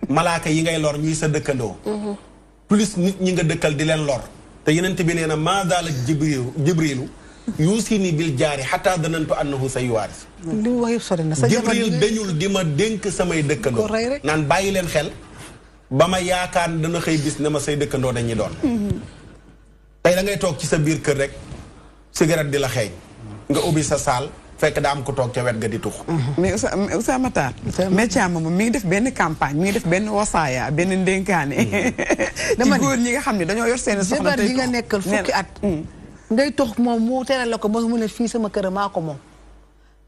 malaaka yi ngay lor ñuy sa dëkkandoo plus nit ñi nga dëkkal di leen lor te yenent bi nee na maa zaala jibrilu yuusini bil jaari xataa danantu annahu sa yuwaaris li mu wax yëpp sori na sa jibril dañul di ma dénk samay dëkkandoo naan bàyyi leen xel ba ma yaakaar dana xëy bis ne ma say dëkkandoo dañuy doon tey da ngay toog ci sa biir kër rek cigarette di la xeeñ nga ubbi sa saal fekk daa am ko toog ca wet ga di tux mais Oustaz Matar métier moom mi ngi def benn campagne mi ngi def benn wasaaya benn ndénkaane ci góor ñi nga xam ne dañoo yor seen soxna tey gi nga nekkal fukki at ngay tux moom mu teral la ko ba mu ne fii sama kër maa ko moom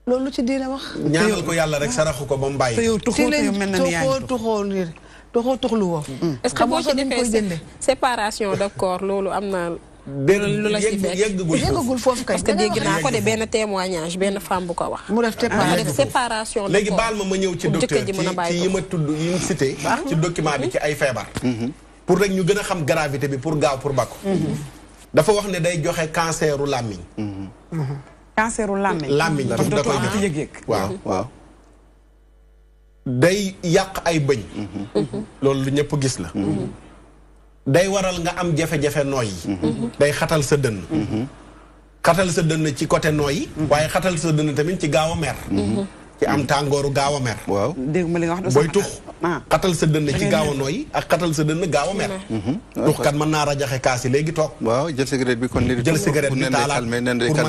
loolu ci diine wax ñaanal ko yàlla rek saraxu ko ba mu bàyyi te yow tuxoo te yow mel na ni yaa ngi tuxoo tuxlu woo est-ce que boo ci defee séparation de corps loolu am na lu la ci fekk yeggagul foofu kay parce que dégg naa ko de benn témoignage benn femme bu ko wax mu def séparation de corps léegi baal ma ñëw ci docteur ci yi ma tudd yi mu cité ci document bi ci ay feebar pour rek ñu gën a xam gravité bi pour gaaw pour bakku dafa wax ne day joxe canceru làmmiñ canceru làmmiñ làmmiñ da koy joxe waaw waaw day yàq ay bëñ loolu lu ñëpp gis la day waral nga am jafe-jafe nooy yi day xatal sa dënn xatal sa dënn ci côté nooy yi waaye xatal sa dënn tamit ci gaaw a mer ci am tàngooru gaaw a mer waaw dégg ma li nga wax booy tux xatal sa dënn ci gaaw a nooy ak xatal sa dënn gaaw a mer tuxkat mën naa rajaxe kaas yi léegi toog waaw jël cigarette bi kon léegi jël cigarette bi taalaat pour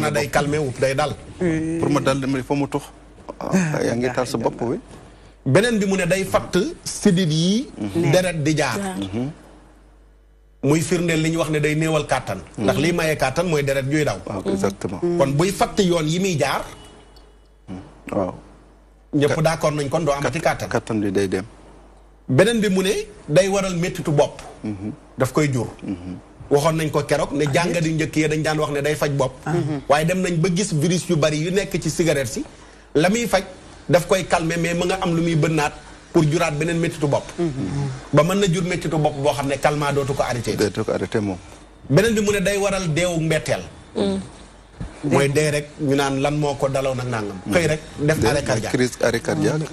mën a day calmer wu day dal pour ma dal fa mu tux yaa ngi taal sa bopp bi beneen bi mu ne day fatt sidit yi deret di jaar muy firndeel li ñu wax ne day néewal kàttan ndax liy mayee kàttan mooy deret juy daw exactement kon buy fatt yoon yi muy jaar waaw ñëpp d'accord nañ kon doo amati kàttan kàttan bi day dem beneen bi mu ne day waral méttitu bopp daf koy jur waxoon nañ ko keroog ne jàngat yu njëkk yi dañ daan wax ne day faj bopp waaye dem nañ ba gis virus yu bari yu nekk ci cigarette si la muy faj daf koy calmer mais mu nga am lu muy bënnaat pour juraat beneen méttitu bopp ba mën na jur méttitu bopp boo xam ne calmant dootu ko arrêté moom beneen bi mu ne day waral deewu mbetteel mooy dee rek ñu naan lan moo ko dalaw nag nangam xëy rek def arrêt cardiaque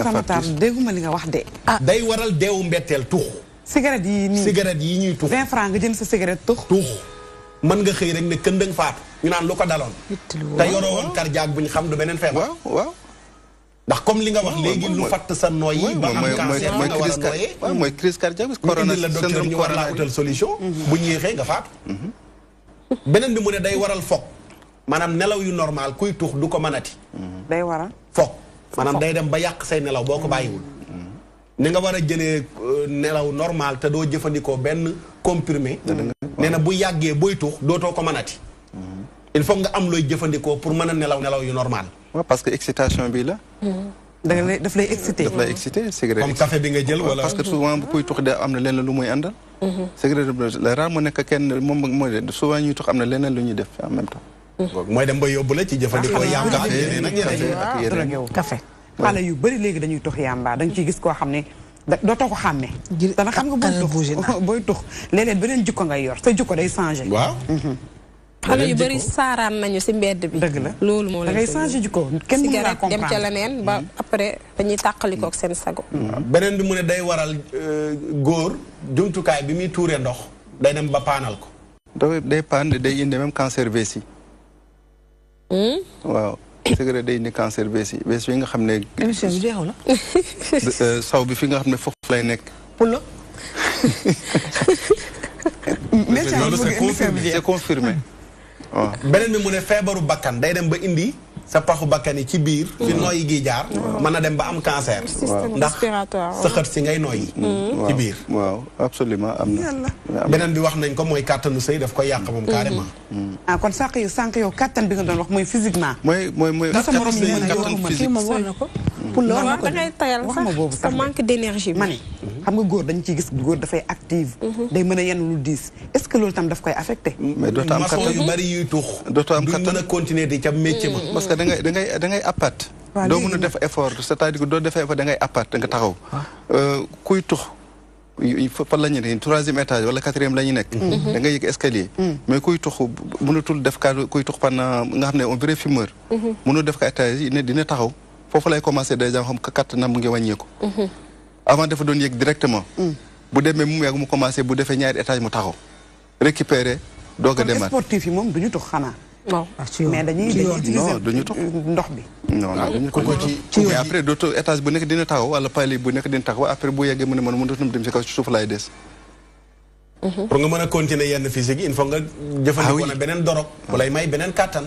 Samatar dégguma li nga wax de day waral deewu mbetteel tux cigarette yi nii cigarette yi ñuy tux 20 francs nga jënd sa cigarette tux mën nga xëy rek ne këndëng faatu ñu naan lu ko daloon te yoroo woon cardiaque bu ñu xam du beneen feebar waaw ndax comme li nga wax léegi lu fatt sa nooy yi ba am cancer nga war a nooyee mooy crise cardiaque corona la docteur ñu war laa utal solution bu ñu yéexee nga faatu beneen bi mu ne day waral foog maanaam nelaw yu normal kuy tux du ko mënati day waral foog maanaam day dem ba yàq say nelaw boo ko bàyyiwul ni nga war a jëlee nelaw normal te doo jëfandikoo benn comprimé nee na bu yàggee booy tux dootoo ko mënati il faut nga am looy jëfandikoo pour mën a nelaw yu normal waaw parce que excitation bi la daf lay excité daf lay excité cigarette comme café bi nga jël wala parce que souvent bu kuy tux de am na leneen lu muy àndal cigarette la rare mu nekk kenn moom mooy souvent ñuy tux am na leneen lu ñuy def en même temps mooy dem ba yóbbu la ci jëfandikoo yàmba ak yeneen café xale yu bëri léegi dañuy tux yàmba da nga ciy gis koo xam ne dootoo ko xàmme dana xam nga booy tux léeg-léeg beneen jikko ngay yor sa jikko day changé waaw xale yu bëri saaraan nañu si mbedd bi dëgg la loolu moo da ngay changé jikko kenn mënu la comprendre dem ca leneen ba après dañuy tàqalikoo ak seen sago beneen bi mu ne day waral góor jumtukaay bi muy tuuree ndox day dem ba paanal ko day paan day indi même cancer vessie waaw cigarette day indi cancer vessie vessie nga xam ne émission bi jeexu la saw bi fi nga xam ne foofu lay nekk pulo c'est confirmé waaw beneen bi mu ne feebaru bakkan day dem ba indi sa paxu bakkan yi ci biir fi nooyi gi jaar mën na dem ba am cancer ndax sëxët si ngay nooyi ci biir waaw absolument am na beneen bi wax nañ ko mooy kàttanu sëy daf koy yàq moom carrément kon sànq yow kàttan bi nga doon wax mooy physiquement mooy sa morom yi mën a kàttan physique pour loolu da ngay tayal sax boobu sax manque d'énergie ma ne xam nga góor dañ ciy gis góor dafay active day mën a yenn lu diis est-ce que loolu tam daf koy affecté mais dootoo am maçon yu bari yuy tux dootoo am kattan mën a continuer di ca métier ma parce que da ngay appart doo mën a def effort c'est-à-dire que doo defee effort da ngay appart da nga taxaw kuy tux fan la ñu ne troisième étage wala quatrième la ñu nekk da ngay yëg escalier mais kuy tux mënatul def ka kuy tux pendant nga xam ne un vrai fumeur mënul def ka étage yi dina taxaw foofu lay commencé déjà xam ka kattanam mu ngi wàññeeku avant dafa doon yéeg directement. bu demee mu yàgg mu commencé bu defee ñaari étage mu taxaw récupérer doog a demaat. sportif yi moom duñu tux xanaa. waaw mais dañuy utiliser duñu tux ndox bi. non duñu ko ci mais après dootu étage bu nekk dina taxaw wala pali bu nekk dina taxaw après bu yeggee mu ne man mënatum dem si kaw suuf laay des. pour nga mën a continuer yenn physique il faut nga jëfandikoo na beneen dorog bu lay may beneen kàttan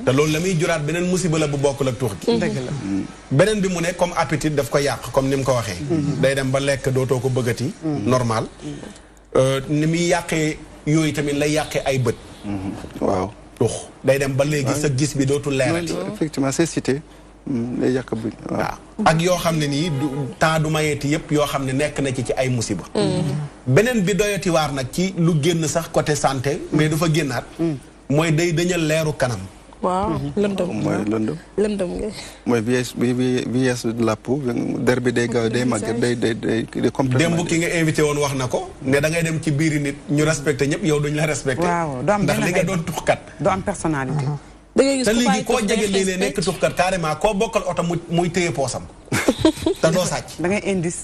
te loolu la muy juraat beneen musiba la bu bokkul ak tuux gi dëgg la beneen bi mu ne comme appétit daf ko yàq comme ni mu ko waxee day dem ba lekk dootoo ko bëggati normal ni muy yàqee yooyu tamit lay yàqee ay bët waaw tuux day dem ba léegi sa gis bi dootul leerati effectivement c'est cité day yàq bi waaw ak yoo xam ne nii temps du mayeeti yëpp yoo xam ne nekk na ci ay musiba beneen bi doyati waar nag ci lu génn sax côté santé mais du fa génnaat mooy day dañal leeru kanam waaw lëndëm mooy lëndëm nga mooy vieillesse de la peau der bi day gaaw day màgg day complètement démb ki nga invité woon wax na ko ne da ngay dem ci biiri nit ñu respecté ñëpp yow duñu la respecté waaw doo am ndax li nga doon tuxkat doo am personnalité te léegi koo jege léeg-léeg nekk tuxkat carrément koo bokkal oto muy téye poosam te doo sàcc da ngay indice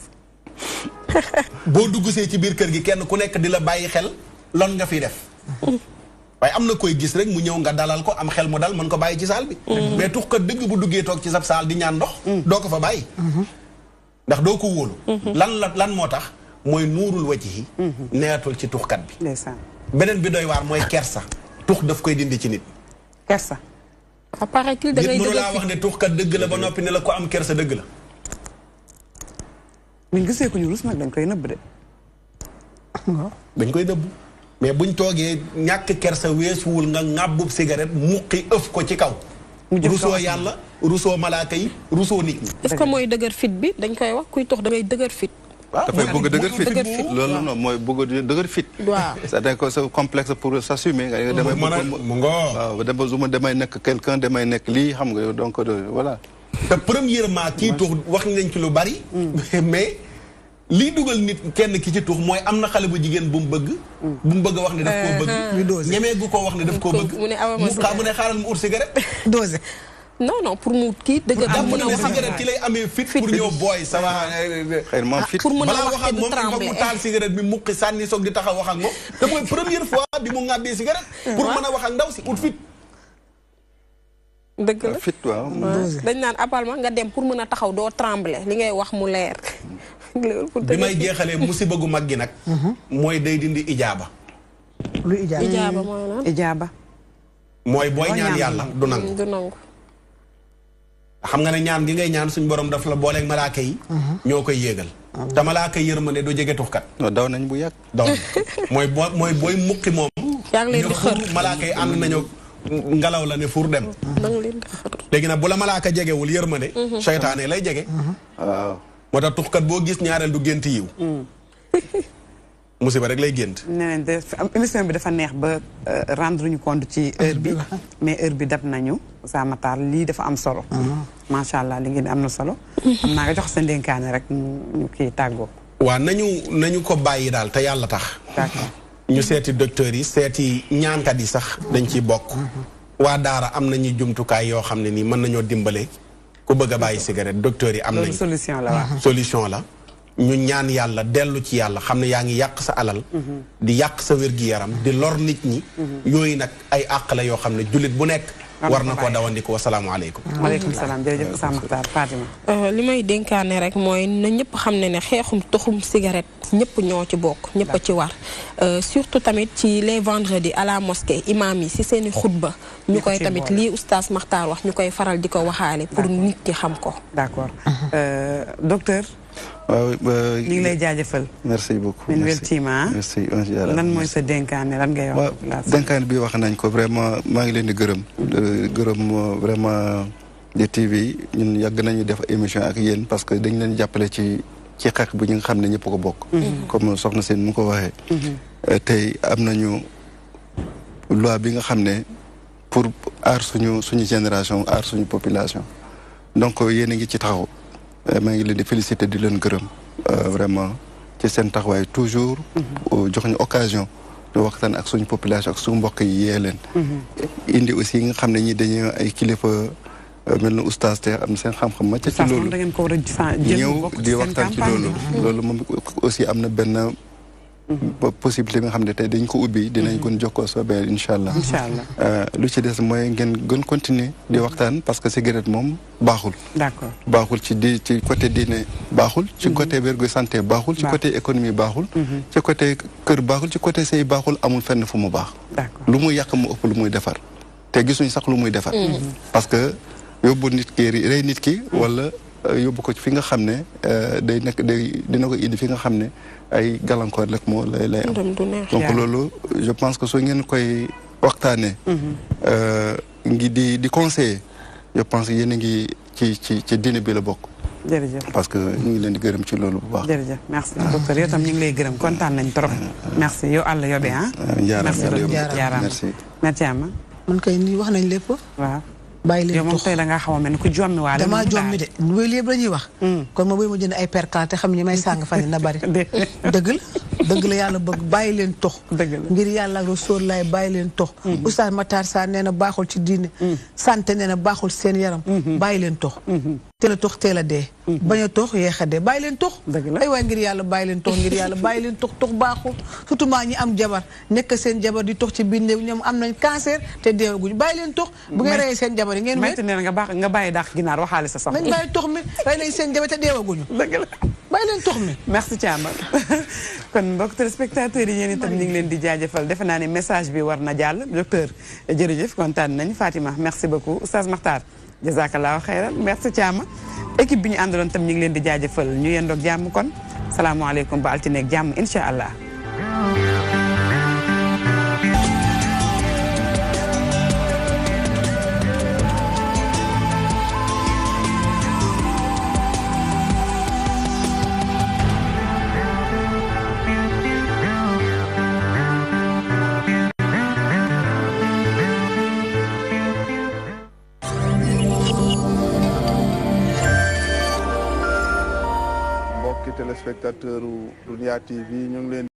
boo duggsee ci biir kër gi kenn ku nekk di la bàyyi xel lon nga fiy def waaye am na koy gis rek mu ñëw nga dalal ko am xel mu dal mën ko bàyyi ci saal bi mais tuxkat dëgg bu duggee toog ci sab saal di ñaan ndox doo ko fa bàyyi ndax doo ko wóolu lan moo tax mooy nuurul wacci yi neetul ci tuxkat bi beneen bi doy waar mooy kersa tux daf koy dindi ci nit kersa apparaît-il da ngay nit mënu laa wax ne tuxkat dëgg la ba noppi ne la ko am kersa dëgg la buñ gisee ko ñu rus nag dañ koy nëbb de dañ koy nëbb mais buñ toogee ñàkk kersa weesuwul nga ŋàbbub cigarette muqi ëf ko ci kaw rusoo yàlla rusoo malaaka yi rusoo nit ñi est-ce que mooy dëgër fit bi dañ koy wax kuy tox da ngay dëgër fit dafay bëgg a dëgër fit loolu non mooy bëgg a dëgër fit waaw c'est-à-dire que c'est complexe pour s'assumer nga damay waaw dem ba su ma damay nekk quelqu'un damay nekk lii xam nga donc voilà te premièrement kii tux wax nañ ci lu bari mais lii dugal nit kenn ki ci tux mooy am na xale bu jigéen bu mu bëgg a wax ne daf koo bëgg ñemee gu ko wax ne daf koo bëgg mu ne xaaral mu ut cigarette dosé non pour mu kii dëgg mu ne cigarette ki lay amee fit pour ñëw booy ça va xëy na fit pour mën a balaa wax ak moom il faut mu taal cigarette bi muqi sànni soog di taxaw wax ak moom te mooy première fois bi mu ŋàbbee cigarette pour mën a wax ak ndaw si ut fit dëgg la fit waaw dañ naan apparemment nga dem pour mën a taxaw doo trembler li ngay wax mu leer bi may jeexalee musiba gu mag gi nag mooy day dindi ijaaba lu ijaaba mooy lan ijaaba mooy booy ñaan yàlla du nangu xam nga ne ñaan gi ngay ñaan suñ borom daf la booleeg malaaka yi ñoo koy yéegal te malaaka yi yërmande du jege tuxkat daw nañ bu yàgg daw mooy booy muqi moom yaa ngi leen di xër malaaka yi ànd nañoo ngelaw la ne fur dem léegi nag bu la malaaka jegewul yërmande seytaane lay jege waaw moo tax tuxkat boo gis ñaareel du gént yiw musiba rek lay gént neneen émission bi dafa neex ba rendre ñu compte ci heure bi mais heure bi dab nañu Sama Matar lii dafa am solo macha allah li ngeen am na solo xam naa nga jox sa ndénkaane rek ñu kii tàggoo waaw nañu ko bàyyi daal te yàlla tax ñu seeti docteurs yi seeti ñaankat yi sax dañ ciy bokk waa daara am nañu jumtukaay yoo xam ne nii mën nañoo dimbale ku bëgg a bàyyi cigarette docteurs yi am nañu solution la waaw solution la ñu ñaan yàlla dellu ci yàlla xam ne yaa ngi yàq sa alal di yàq sa wér-gi-yaram di lor nit ñi yooyu nag ay àq la yoo xam ne jullit bu nekk war na koo dawandiku wasalaamaaleykum waaleykum salaam jërëjëf Sama Matar Fatima li may dénkaane rek mooy na ñëpp xam ne ne xeexum toxum cigarette ñëpp ñoo ci bokk ñëpp a ci war surtout tamit ci les vendredis à la mosquée imam yi si seeni xutba ñu koy tamit lii oustaz Makhtar wax ñu koy faral di ko waxaale pour nit ki xam ko d'accord docteur waaw ñu ngi lay jaajëfal merci beaucoup min weltima merci lan mooy sa dénkaane lan ngay wax dénkaane bi wax nañ ko vraiment maa ngi leen di gërëm vraiment di TV ñun yàgg nañu def émission ak yéen parce que dañ leen jàppale ci xeex bu ñu nga xam ne ñëpp ko bokk comme soxna seen mu ko waxee tey am nañu loi bi nga xam ne pour aar suñu génération aar suñu population donc yéen a ngi ci taxaw maa ngi leen di féliciter di leen gërëm vraiment ci seen taxawaay toujours jox ñu occasion ñu waxtaan ak suñu population ak suñu mbokk yi yee leen indi aussi nga xam ne ñi dañu ay kilifa mel na oustaz te am seen xam-xam màcc ci loolu ñëw di waxtaan ci loolu moom aussi am na benn possibilité bi nga xam ne tey dañ ko ubbi dinañ gën jokkoo soobee incha allah lu ci des mooy ngeen gën continuer di waxtaan parce que cigarette moom baaxul baaxul ci côté diine baaxul ci côté wérgu santé baaxul ci côté économie baaxul ci côté kër baaxul ci côté sëy baaxul amul fenn fu mu baax lu muy yàq mu ëpp lu muy defar te gisuñ sax lu muy defar parce que yóbbu nit ki rey nit ki wala yóbbu ko fi nga xam ne dina ko indi fi nga xam ne ay gàllankoor rek moo lay am donc loolu je pense que soo ngeen koy waxtaanee ngi di conseiller je pense que yéen a ngi ci diine bi la bokk jërëjëf parce que ñu ngi leen di gërëm ci loolu bu baax jërëjëf merci docteur yow tam ñu ngi lay gërëm kontaan nañ trop merci yow àll yobe merci ama man kay ni wax nañ lépp waaw bàyyi leen yow moom tey da ngaa xaw a mel ni ku jommi waale damaa jommi de loolu yëpp la ñuy wax kon ma booy ma jënd ay percal te xam ñi may sàng fan na bari dëgg la yàlla bëgg bàyyi leen tox ngir yàlla Rasuul laay bàyyi leen tox Oustaz Matar Sarr nee na baaxul ci diine santé nee na baaxul seen yaram bàyyi leen tox teel a tox teel a dee bañ a tox yeex a dee bàyyi leen tox ay waay ngir yàlla bàyyi leen tox ngir yàlla bàyyi leen tox baaxul surtout maa ñi am jabar nekk seen jabar di tox ci biir néew ñoom am nañ cancer te deewaguñu bàyyi leen tox bu ngeen reyee seen jabar yi ngeen mayte nee na nga bàyyi dàq ginaar waxaale sa sax nañ bàyyi tox mi rey nañ seen jabar te deewaguñu dëgg la bàyyi leen tox mi merci Thiama kon mbokk téléspectateurs yi yéen itam ñu ngi leen di jaajëfal defe naa ne message bi war na jàll docteur jërëjëf kontaan nañ Fatima merci beaucoup Oustaz Makhtar jazakallahu xayran merci Thiama équipe bi ñu àndaloon tam ñu ngi leen di jaajëfal ñu yendoog jàmm kon salaamaaleykum ba altine ak jàmm incha allah téléspectateur Dunya TV ñu ngi leen